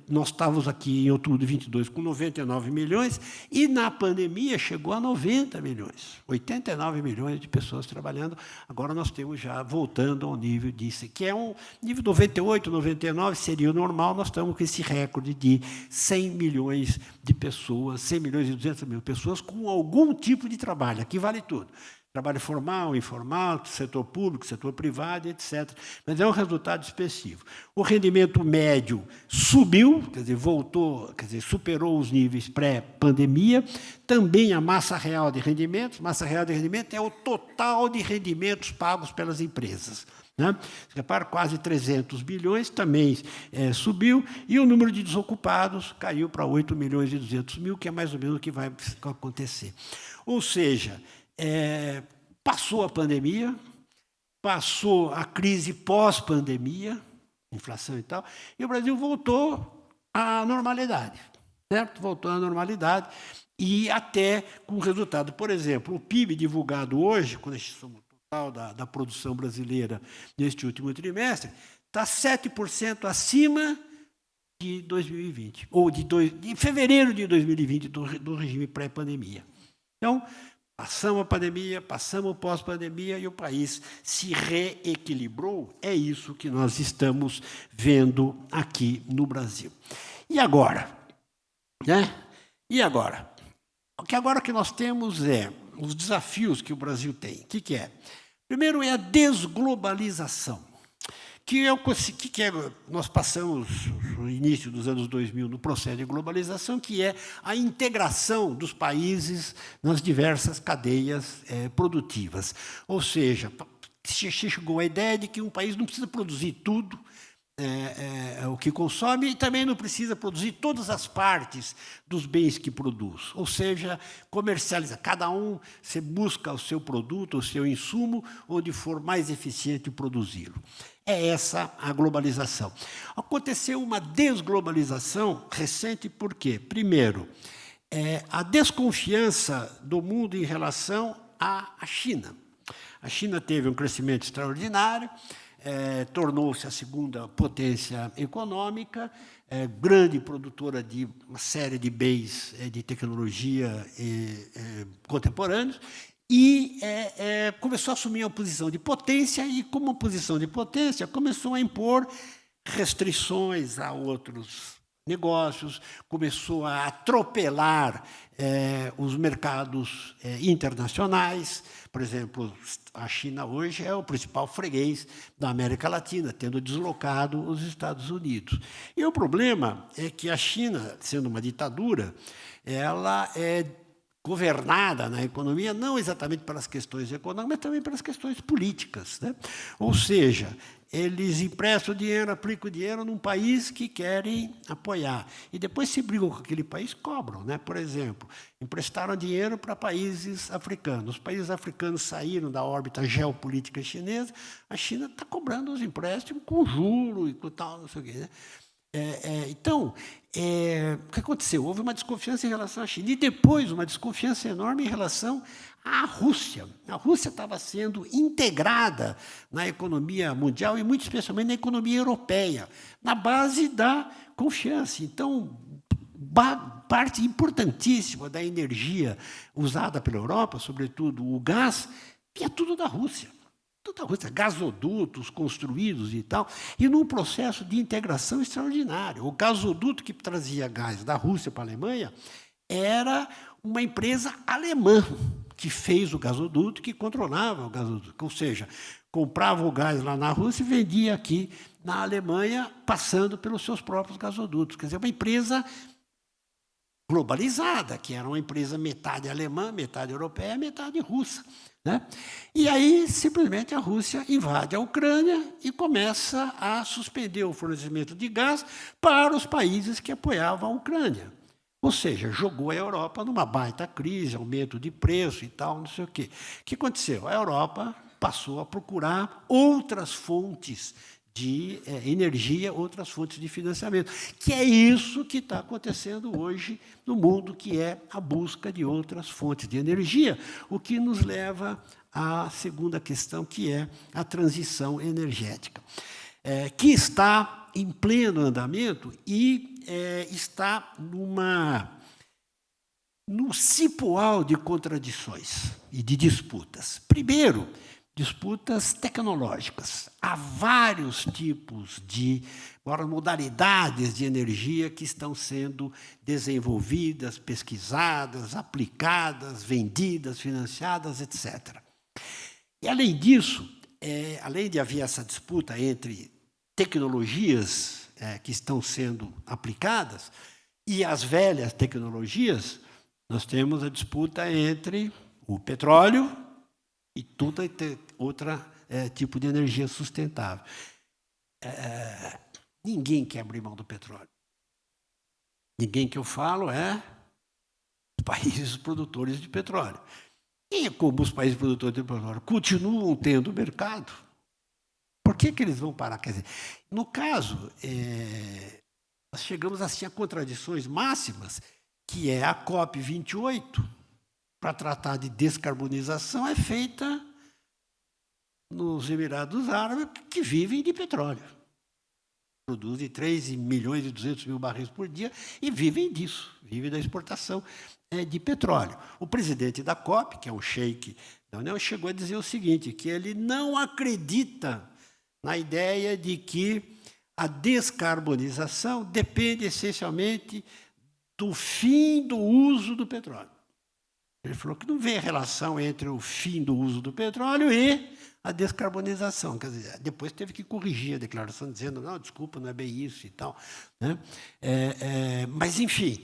nós estávamos aqui em outubro de 22 com 99 milhões, e na pandemia chegou a 90 milhões, 89 milhões de pessoas trabalhando. Agora nós temos já voltando ao nível disso, que é um nível 98, 99, seria o normal, nós estamos com esse recorde de 100 milhões de pessoas, 100 milhões e 200 mil pessoas com algum tipo de trabalho, aqui vale tudo. Trabalho formal, informal, setor público, setor privado, etc. Mas é um resultado expressivo. O rendimento médio subiu, quer dizer, voltou, quer dizer, superou os níveis pré-pandemia. Também a massa real de rendimentos. Massa real de rendimento é o total de rendimentos pagos pelas empresas. Né? Repara, quase 300 bilhões também subiu, e o número de desocupados caiu para 8 milhões e 200 mil, que é mais ou menos o que vai acontecer. Ou seja, passou a pandemia, passou a crise pós-pandemia, inflação e tal, e o Brasil voltou à normalidade, certo? Voltou à normalidade, e até com resultado. Por exemplo, o PIB divulgado hoje, quando a gente soma o total da produção brasileira neste último trimestre, está 7% acima de 2020, ou de fevereiro de 2020, do regime pré-pandemia. Então, passamos a pandemia, passamos o pós-pandemia e o país se reequilibrou. É isso que nós estamos vendo aqui no Brasil. E agora? Né? E agora? Porque agora o que nós temos os desafios que o Brasil tem. O que é? Primeiro é a desglobalização, nós passamos no início dos anos 2000 no processo de globalização, que é a integração dos países nas diversas cadeias produtivas. Ou seja, chegou a ideia de que um país não precisa produzir tudo o que consome e também não precisa produzir todas as partes dos bens que produz. Ou seja, comercializa. Cada um você busca o seu produto, o seu insumo, onde for mais eficiente produzi-lo. É essa a globalização. Aconteceu uma desglobalização recente, por quê? Primeiro, a desconfiança do mundo em relação à China. A China teve um crescimento extraordinário, tornou-se a segunda potência econômica, grande produtora de uma série de bens de tecnologia contemporâneos, e começou a assumir uma posição de potência, e, como posição de potência, começou a impor restrições a outros negócios, começou a atropelar os mercados internacionais. Por exemplo, a China hoje é o principal freguês da América Latina, tendo deslocado os Estados Unidos. E o problema é que a China, sendo uma ditadura, ela é governada na economia não exatamente pelas questões econômicas, mas também pelas questões políticas, né? Ou seja, eles emprestam dinheiro, aplicam dinheiro num país que querem apoiar. E depois, se brigam com aquele país, cobram, né? Por exemplo, emprestaram dinheiro para países africanos. Os países africanos saíram da órbita geopolítica chinesa, a China está cobrando os empréstimos com juro e com tal, não sei o quê, né? Então, o que aconteceu? Houve uma desconfiança em relação à China, e depois uma desconfiança enorme em relação à Rússia. A Rússia estava sendo integrada na economia mundial, e muito especialmente na economia europeia, na base da confiança. Então, parte importantíssima da energia usada pela Europa, sobretudo o gás, vinha tudo da Rússia. Gasodutos construídos e tal, e num processo de integração extraordinário. O gasoduto que trazia gás da Rússia para a Alemanha era uma empresa alemã que fez o gasoduto, que controlava o gasoduto. Ou seja, comprava o gás lá na Rússia e vendia aqui na Alemanha, passando pelos seus próprios gasodutos. Quer dizer, uma empresa globalizada, que era uma empresa metade alemã, metade europeia, metade russa, né? E aí, simplesmente, a Rússia invade a Ucrânia e começa a suspender o fornecimento de gás para os países que apoiavam a Ucrânia. Ou seja, jogou a Europa numa baita crise, aumento de preço e tal, não sei o quê. O que aconteceu? A Europa passou a procurar outras fontes de energia, outras fontes de financiamento, que é isso que está acontecendo hoje no mundo, que é a busca de outras fontes de energia, o que nos leva à segunda questão, que é a transição energética, que está em pleno andamento e está num cipoal de contradições e de disputas. Primeiro, disputas tecnológicas. Há vários tipos de modalidades de energia que estão sendo desenvolvidas, pesquisadas, aplicadas, vendidas, financiadas, etc. E, além disso, além de haver essa disputa entre tecnologias que estão sendo aplicadas e as velhas tecnologias, nós temos a disputa entre o petróleo e todo outro tipo de energia sustentável. Ninguém quer abrir mão do petróleo. Ninguém, que eu falo, os países produtores de petróleo. E como os países produtores de petróleo continuam tendo mercado, por que eles vão parar? Quer dizer, no caso, nós chegamos assim a contradições máximas, que é a COP28, para tratar de descarbonização, é feita nos Emirados Árabes, que vivem de petróleo. Produzem 3,2 milhões barris por dia e vivem disso, vivem da exportação de petróleo. O presidente da COP, que é um sheik da União, chegou a dizer o seguinte, que ele não acredita na ideia de que a descarbonização depende essencialmente do fim do uso do petróleo. Ele falou que não vê relação entre o fim do uso do petróleo e a descarbonização. Quer dizer, depois teve que corrigir a declaração, dizendo, não, desculpa, não é bem isso e tal, né? Mas, enfim,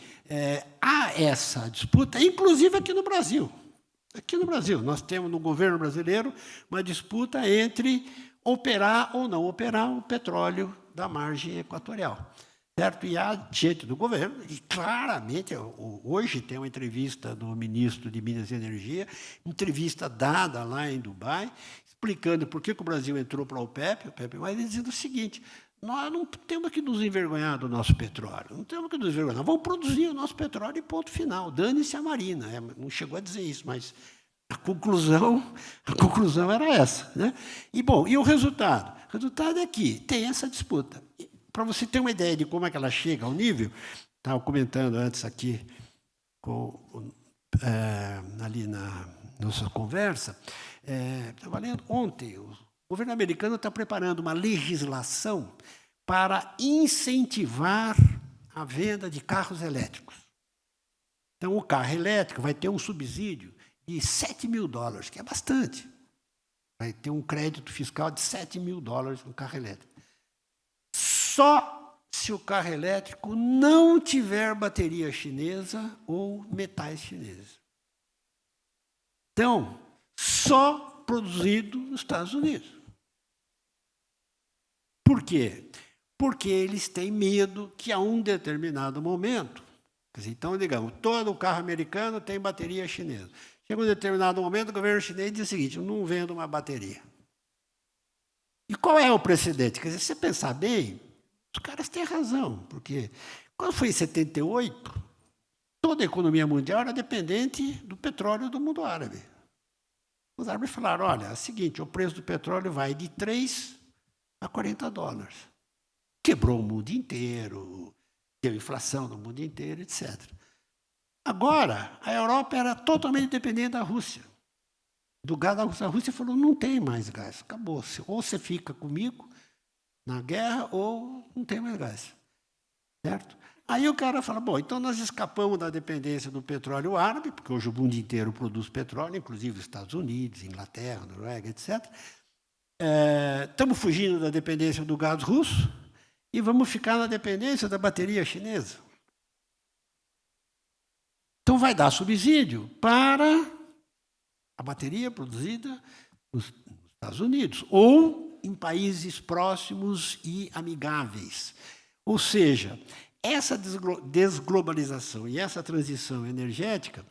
há essa disputa, inclusive aqui no Brasil. Aqui no Brasil, nós temos no governo brasileiro uma disputa entre operar ou não operar o petróleo da margem equatorial. Certo? E há gente do governo, e claramente, hoje tem uma entrevista do ministro de Minas e Energia, entrevista dada lá em Dubai, explicando por que o Brasil entrou para a OPEP, mas dizendo o seguinte, nós não temos que nos envergonhar do nosso petróleo, não temos que nos envergonhar, vamos produzir o nosso petróleo e ponto final, dane-se a Marina. Não chegou a dizer isso, mas a conclusão era essa, né? E, bom, e o resultado? O resultado é que tem essa disputa. Para você ter uma ideia de como é que ela chega ao nível, estava comentando antes aqui, ali na nossa conversa, estava lendo ontem, o governo americano está preparando uma legislação para incentivar a venda de carros elétricos. Então, o carro elétrico vai ter um subsídio de $7.000, que é bastante. Vai ter um crédito fiscal de $7.000 no carro elétrico. Só se o carro elétrico não tiver bateria chinesa ou metais chineses. Então, só produzido nos Estados Unidos. Por quê? Porque eles têm medo que, a um determinado momento, então, digamos, todo o carro americano tem bateria chinesa. Chega um determinado momento, o governo chinês diz o seguinte, eu não vendo uma bateria. E qual é o precedente? Quer dizer, se você pensar bem, os caras têm razão, porque quando foi em 78, toda a economia mundial era dependente do petróleo do mundo árabe. Os árabes falaram, olha, é o seguinte, o preço do petróleo vai de $3 a $40. Quebrou o mundo inteiro, deu inflação no mundo inteiro, etc. Agora, a Europa era totalmente dependente da Rússia. Do gás da Rússia. A Rússia falou, não tem mais gás, acabou. Ou você fica comigo na guerra, ou não tem mais gás. Certo? Aí o cara fala, bom, então nós escapamos da dependência do petróleo árabe, porque hoje o mundo inteiro produz petróleo, inclusive os Estados Unidos, Inglaterra, Noruega, etc. Estamos fugindo da dependência do gás russo e vamos ficar na dependência da bateria chinesa. Então vai dar subsídio para a bateria produzida nos Estados Unidos, ou em países próximos e amigáveis. Ou seja, essa desglobalização e essa transição energética,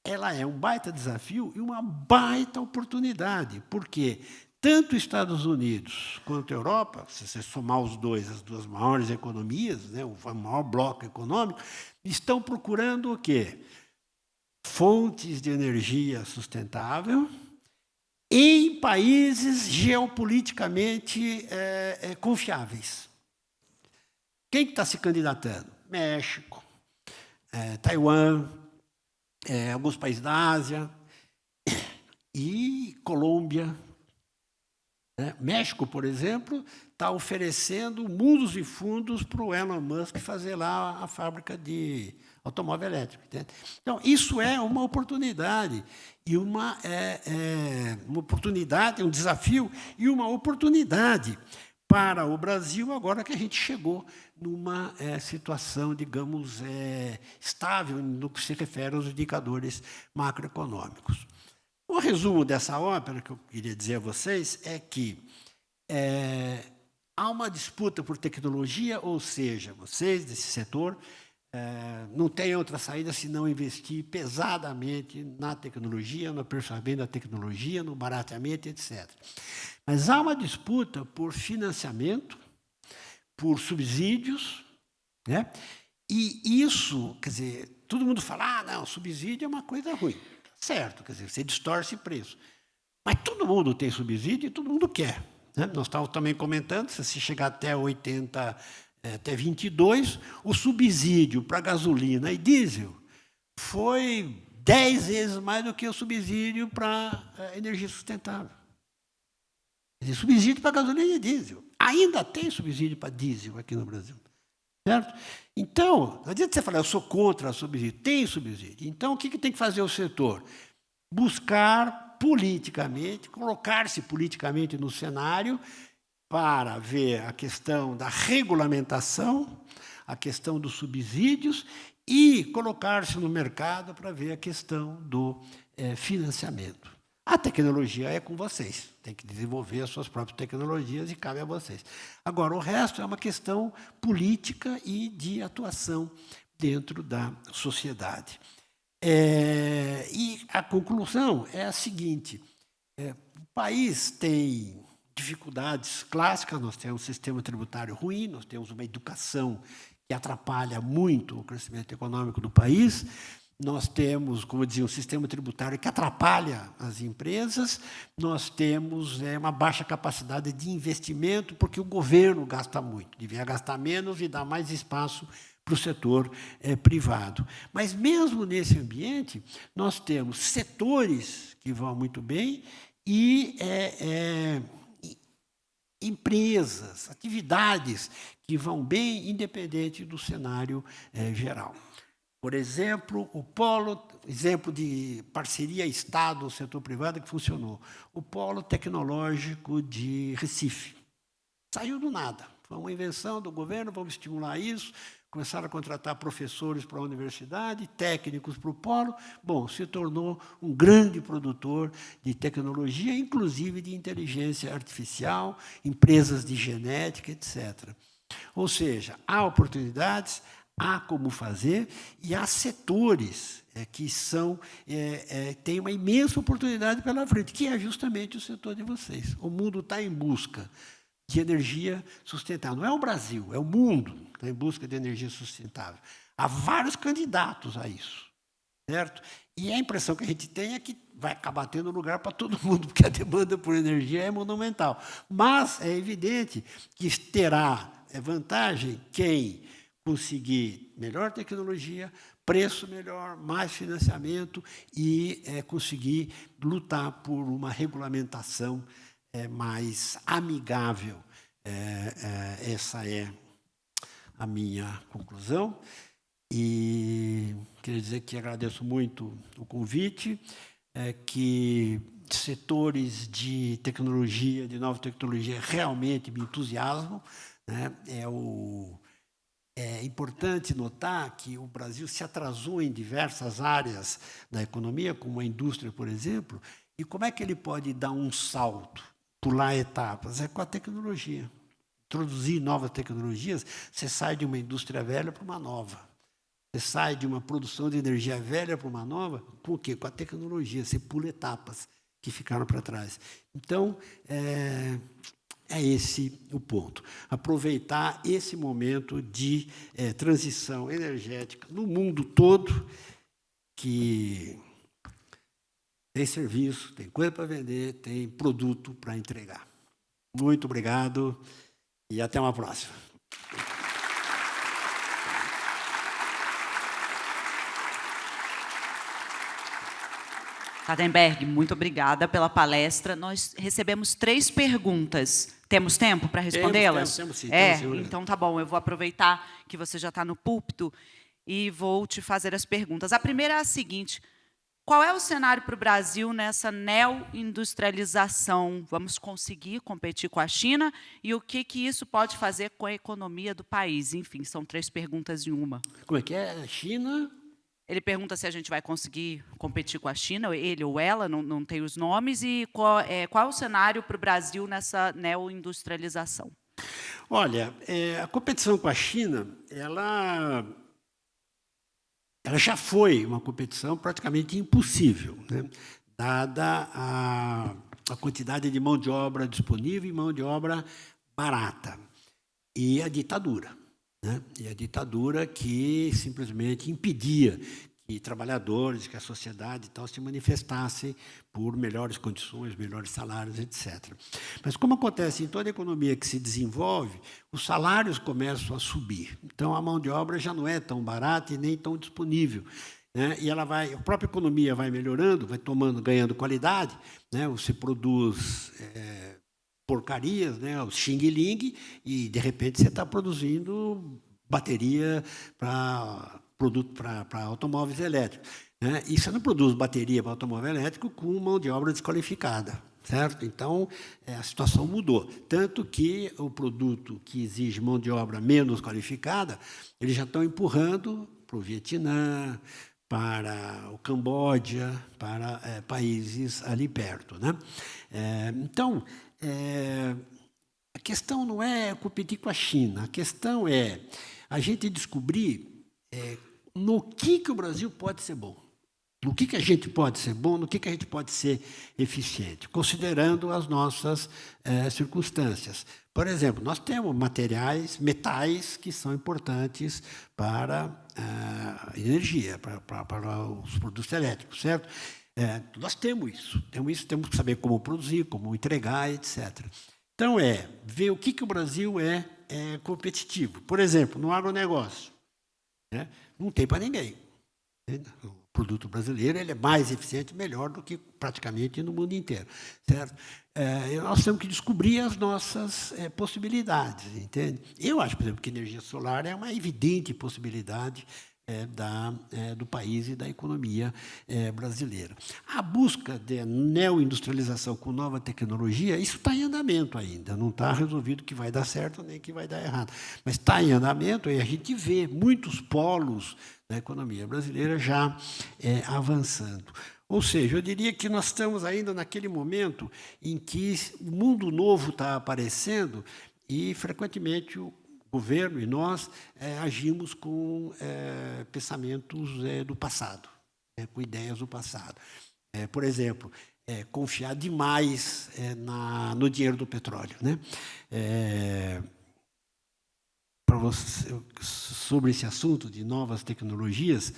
ela é um baita desafio e uma baita oportunidade, porque tanto os Estados Unidos quanto a Europa, se você somar os dois, as duas maiores economias, né, o maior bloco econômico, estão procurando o quê? Fontes de energia sustentável em países geopoliticamente confiáveis. Quem está se candidatando? México, Taiwan, alguns países da Ásia e Colômbia. México, por exemplo, está oferecendo mundos e fundos para o Elon Musk fazer lá a fábrica de automóvel elétrico. Entende? Então, isso é uma oportunidade, e uma oportunidade, um desafio e uma oportunidade para o Brasil, agora que a gente chegou numa situação, digamos, estável no que se refere aos indicadores macroeconômicos. O resumo dessa ópera, que eu queria dizer a vocês, é que há uma disputa por tecnologia, ou seja, vocês, desse setor, não têm outra saída senão investir pesadamente na tecnologia, no aperfeiçoamento da tecnologia, no barateamento, etc. Mas há uma disputa por financiamento, por subsídios, né? E isso, quer dizer, todo mundo fala, não, subsídio é uma coisa ruim. Certo, quer dizer, você distorce preço. Mas todo mundo tem subsídio e todo mundo quer. Né? Nós estávamos também comentando, se chegar até 80, até 22, o subsídio para gasolina e diesel foi 10 vezes mais do que o subsídio para energia sustentável. Quer dizer, subsídio para gasolina e diesel. Ainda tem subsídio para diesel aqui no Brasil. certo? Então, não adianta você falar, eu sou contra subsídio. Tem subsídio. Então, o que tem que fazer o setor? Buscar politicamente, colocar-se politicamente no cenário para ver a questão da regulamentação, a questão dos subsídios e colocar-se no mercado para ver a questão do financiamento. A tecnologia é com vocês, tem que desenvolver as suas próprias tecnologias e cabe a vocês. Agora, o resto é uma questão política e de atuação dentro da sociedade. E a conclusão é a seguinte, o país tem dificuldades clássicas, nós temos um sistema tributário ruim, nós temos uma educação que atrapalha muito o crescimento econômico do país, nós temos, como eu dizia, um sistema tributário que atrapalha as empresas, nós temos uma baixa capacidade de investimento, porque o governo gasta muito, devia gastar menos e dar mais espaço para o setor privado. Mas, mesmo nesse ambiente, nós temos setores que vão muito bem e empresas, atividades que vão bem, independente do cenário geral. Por exemplo, o polo, exemplo de parceria Estado-setor privado que funcionou, o polo tecnológico de Recife. Saiu do nada, foi uma invenção do governo, vamos estimular isso, começaram a contratar professores para a universidade, técnicos para o polo, bom, se tornou um grande produtor de tecnologia, inclusive de inteligência artificial, empresas de genética, etc. Ou seja, há oportunidades, há como fazer, e há setores que têm uma imensa oportunidade pela frente, que é justamente o setor de vocês. O mundo está em busca de energia sustentável. Não é o Brasil, é o mundo que está em busca de energia sustentável. Há vários candidatos a isso, certo? E a impressão que a gente tem é que vai acabar tendo lugar para todo mundo, porque a demanda por energia é monumental. Mas é evidente que terá vantagem quem conseguir melhor tecnologia, preço melhor, mais financiamento e conseguir lutar por uma regulamentação mais amigável. Essa é a minha conclusão. E queria dizer que agradeço muito o convite, que setores de tecnologia, de nova tecnologia, realmente me entusiasmam, né? É importante notar que o Brasil se atrasou em diversas áreas da economia, como a indústria, por exemplo, e como é que ele pode dar um salto, pular etapas? É com a tecnologia. Introduzir novas tecnologias, você sai de uma indústria velha para uma nova. Você sai de uma produção de energia velha para uma nova, por quê? Com a tecnologia, você pula etapas que ficaram para trás. Então, é esse o ponto. Aproveitar esse momento de transição energética no mundo todo, que tem serviço, tem coisa para vender, tem produto para entregar. Muito obrigado e até uma próxima. Sardenberg, muito obrigada pela palestra. Nós recebemos 3 perguntas. Temos tempo para respondê-las? Temos sim. Então tá bom, eu vou aproveitar que você já está no púlpito e vou te fazer as perguntas. A primeira é a seguinte: qual é o cenário para o Brasil nessa neo-industrialização? Vamos conseguir competir com a China? E o que isso pode fazer com a economia do país? Enfim, são 3 perguntas em uma. Como é que é? A China... Ele pergunta se a gente vai conseguir competir com a China, ele ou ela, não tem os nomes, e qual é o cenário para o Brasil nessa neo-industrialização? Olha, a competição com a China, ela já foi uma competição praticamente impossível, né? Dada a quantidade de mão de obra disponível e mão de obra barata. E a ditadura. Né? E a ditadura que simplesmente impedia que trabalhadores, que a sociedade tal, se manifestassem por melhores condições, melhores salários, etc. Mas, como acontece em toda economia que se desenvolve, os salários começam a subir. Então, a mão de obra já não é tão barata e nem tão disponível. Né? E a própria economia vai melhorando, vai ganhando qualidade, né? Você produz... porcarias, né, o xing-ling, e, de repente, você está produzindo bateria para produto para automóveis elétricos, né? E você não produz bateria para automóvel elétrico com mão de obra desqualificada, certo? Então, a situação mudou. Tanto que o produto que exige mão de obra menos qualificada, eles já estão empurrando para o Vietnã, para o Camboja, para países ali perto, né? Então, a questão não é competir com a China, a questão é a gente descobrir no que o Brasil pode ser bom, no que a gente pode ser bom, no que a gente pode ser eficiente, considerando as nossas circunstâncias. Por exemplo, nós temos metais que são importantes para a energia, para os produtos elétricos, certo? Nós temos isso, temos que saber como produzir, como entregar, etc. Então, ver o que o Brasil é competitivo. Por exemplo, no agronegócio, né? Não tem para ninguém. O produto brasileiro ele é mais eficiente, melhor do que praticamente no mundo inteiro, certo? Nós temos que descobrir as nossas possibilidades, entende? Eu acho, por exemplo, que energia solar é uma evidente possibilidade do país e da economia brasileira. A busca de neoindustrialização com nova tecnologia, isso está em andamento ainda, não está resolvido que vai dar certo nem que vai dar errado, mas está em andamento e a gente vê muitos polos da economia brasileira já avançando. Ou seja, eu diria que nós estamos ainda naquele momento em que o mundo novo está aparecendo e, frequentemente, o governo e nós agimos com pensamentos do passado, com ideias do passado. Por exemplo, confiar demais no dinheiro do petróleo, né? Sobre esse assunto de novas tecnologias,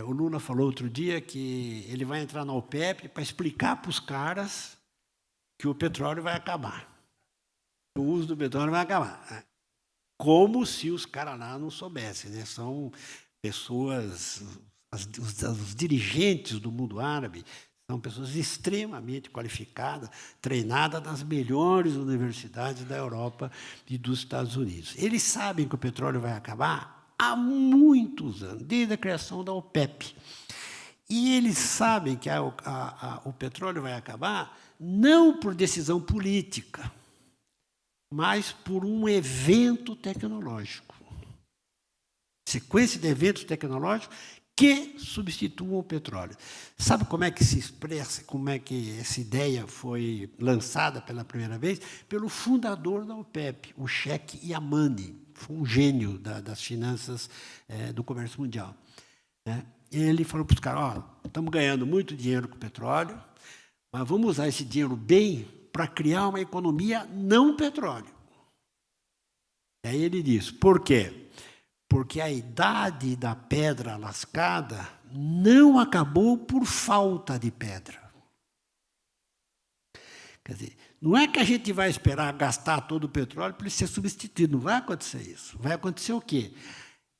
o Lula falou outro dia que ele vai entrar na OPEP para explicar para os caras que o petróleo vai acabar. O uso do petróleo vai acabar. Como se os caras lá não soubessem, né? São pessoas, os dirigentes do mundo árabe, são pessoas extremamente qualificadas, treinadas nas melhores universidades da Europa e dos Estados Unidos. Eles sabem que o petróleo vai acabar há muitos anos, desde a criação da OPEP. E eles sabem que o petróleo vai acabar não por decisão política, mas por um evento tecnológico. Sequência de eventos tecnológicos que substituam o petróleo. Sabe como é que se expressa, como é que essa ideia foi lançada pela primeira vez? Pelo fundador da OPEP, o Sheikh Yamani, foi um gênio das finanças do comércio mundial. Né? Ele falou para os caras, estamos ganhando muito dinheiro com o petróleo, mas vamos usar esse dinheiro bem para criar uma economia não petróleo. Aí ele diz, por quê? Porque a idade da pedra lascada não acabou por falta de pedra. Quer dizer, não é que a gente vai esperar gastar todo o petróleo para ele ser substituído, não vai acontecer isso. Vai acontecer o quê?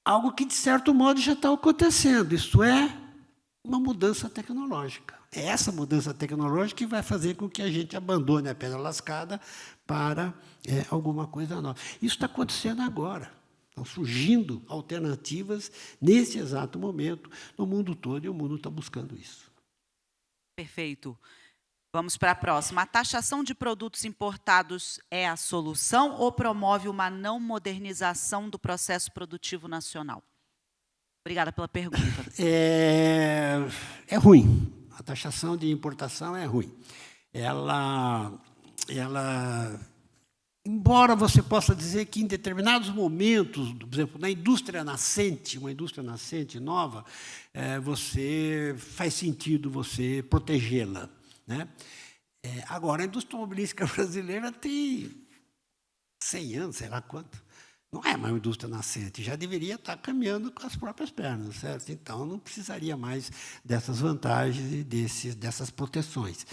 Algo que, de certo modo, já está acontecendo, isto é, uma mudança tecnológica. É essa mudança tecnológica que vai fazer com que a gente abandone a pedra lascada para alguma coisa nova. Isso está acontecendo agora. Estão surgindo alternativas nesse exato momento no mundo todo, e o mundo está buscando isso. Perfeito. Vamos para a próxima. A taxação de produtos importados é a solução ou promove uma não modernização do processo produtivo nacional? Obrigada pela pergunta. É ruim. A taxação de importação é ruim. Ela, embora você possa dizer que em determinados momentos, por exemplo, na indústria nascente, uma indústria nascente nova, você faz sentido você protegê-la, né? Agora, a indústria automobilística brasileira tem 100 anos, sei lá quanto. Não é mais uma indústria nascente, já deveria estar caminhando com as próprias pernas, certo? Então, não precisaria mais dessas vantagens e dessas proteções.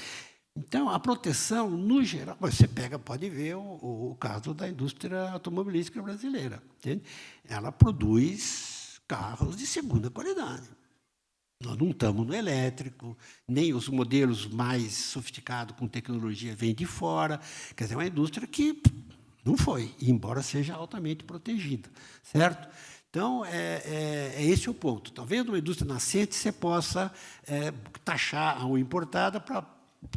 Então, a proteção, no geral, você pode ver o caso da indústria automobilística brasileira. Entende? Ela produz carros de segunda qualidade. Nós não estamos no elétrico, nem os modelos mais sofisticados com tecnologia vêm de fora. Quer dizer, é uma indústria que Não foi, embora seja altamente protegida, certo? Então, esse o ponto. Talvez numa indústria nascente você possa taxar o importada para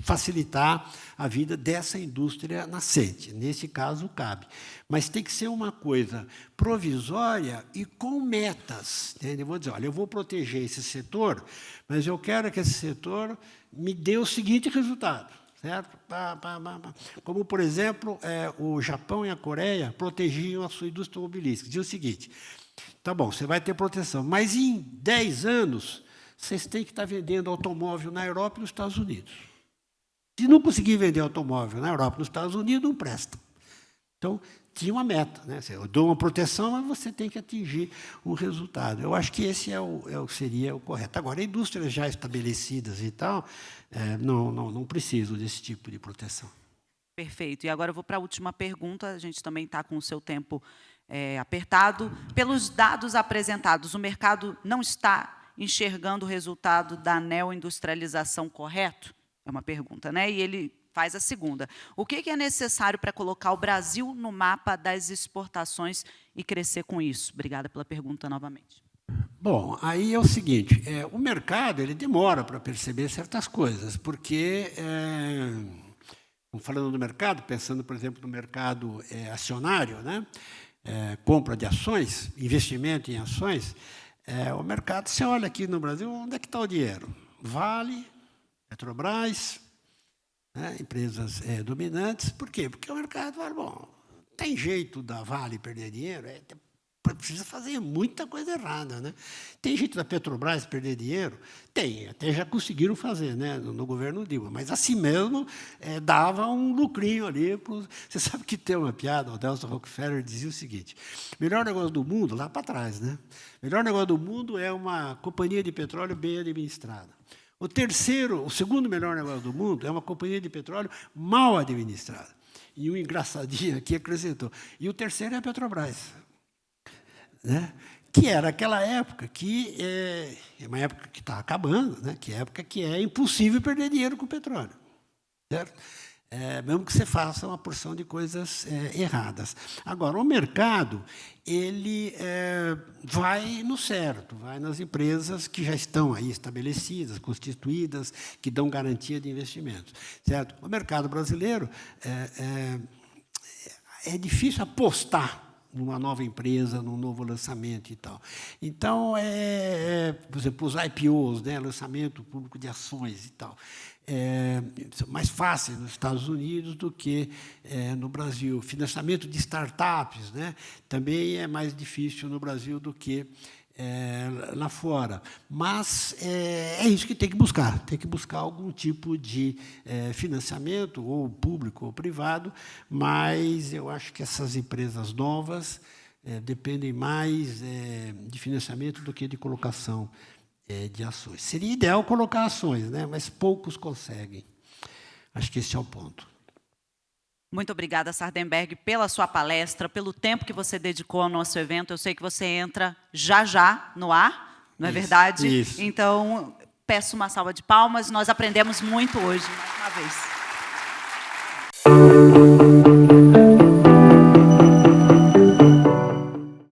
facilitar a vida dessa indústria nascente. Nesse caso, cabe. Mas tem que ser uma coisa provisória e com metas. Entende? Eu vou dizer, olha, eu vou proteger esse setor, mas eu quero que esse setor me dê o seguinte resultado. Certo? Como, por exemplo, o Japão e a Coreia protegiam a sua indústria automobilística. Diziam o seguinte, tá bom, você vai ter proteção, mas em 10 anos vocês têm que estar vendendo automóvel na Europa e nos Estados Unidos. Se não conseguir vender automóvel na Europa e nos Estados Unidos, não presta. Então, tinha uma meta. Né? Eu dou uma proteção, mas você tem que atingir um resultado. Eu acho que esse seria o correto. Agora, indústrias já estabelecidas e tal, não precisam desse tipo de proteção. Perfeito. E agora eu vou para a última pergunta. A gente também está com o seu tempo apertado. Pelos dados apresentados, o mercado não está enxergando o resultado da neoindustrialização correto? É uma pergunta, né? E ele faz a segunda. O que é necessário para colocar o Brasil no mapa das exportações e crescer com isso? Obrigada pela pergunta novamente. Bom, aí é o seguinte, o mercado ele demora para perceber certas coisas, porque, falando do mercado, pensando, por exemplo, no mercado acionário, né? Compra de ações, investimento em ações, o mercado, você olha aqui no Brasil, onde é que está o dinheiro? Vale, Petrobras, né, empresas dominantes. Por quê? Porque o mercado fala, bom, tem jeito da Vale perder dinheiro? Precisa fazer muita coisa errada. Né? Tem jeito da Petrobras perder dinheiro? Tem, até já conseguiram fazer, né, no governo Dilma, mas assim mesmo dava um lucrinho ali. Você sabe que tem uma piada, o Nelson Rockefeller dizia o seguinte, o melhor negócio do mundo, lá para trás, né? O melhor negócio do mundo é uma companhia de petróleo bem administrada. O segundo melhor negócio do mundo é uma companhia de petróleo mal administrada. E o engraçadinho aqui acrescentou. E o terceiro é a Petrobras. Né? Que era aquela época que é uma época que está acabando, né? Que é época que é impossível perder dinheiro com o petróleo. Certo? Mesmo que você faça uma porção de coisas erradas. Agora, o mercado ele vai no certo, vai nas empresas que já estão aí estabelecidas, constituídas, que dão garantia de investimentos. Certo? O mercado brasileiro é difícil apostar numa nova empresa, num novo lançamento e tal. Então, por exemplo, os IPOs, né, lançamento público de ações e tal, mais fácil nos Estados Unidos do que no Brasil. Financiamento de startups, né, também é mais difícil no Brasil do que lá fora. Mas é isso que tem que buscar algum tipo de financiamento, ou público ou privado, mas eu acho que essas empresas novas dependem mais de financiamento do que de colocação de ações. Seria ideal colocar ações, né? Mas poucos conseguem. Acho que esse é o ponto. Muito obrigada, Sardenberg, pela sua palestra, pelo tempo que você dedicou ao nosso evento. Eu sei que você entra já no ar, não é verdade? Isso. Então, peço uma salva de palmas. Nós aprendemos muito hoje, mais uma vez.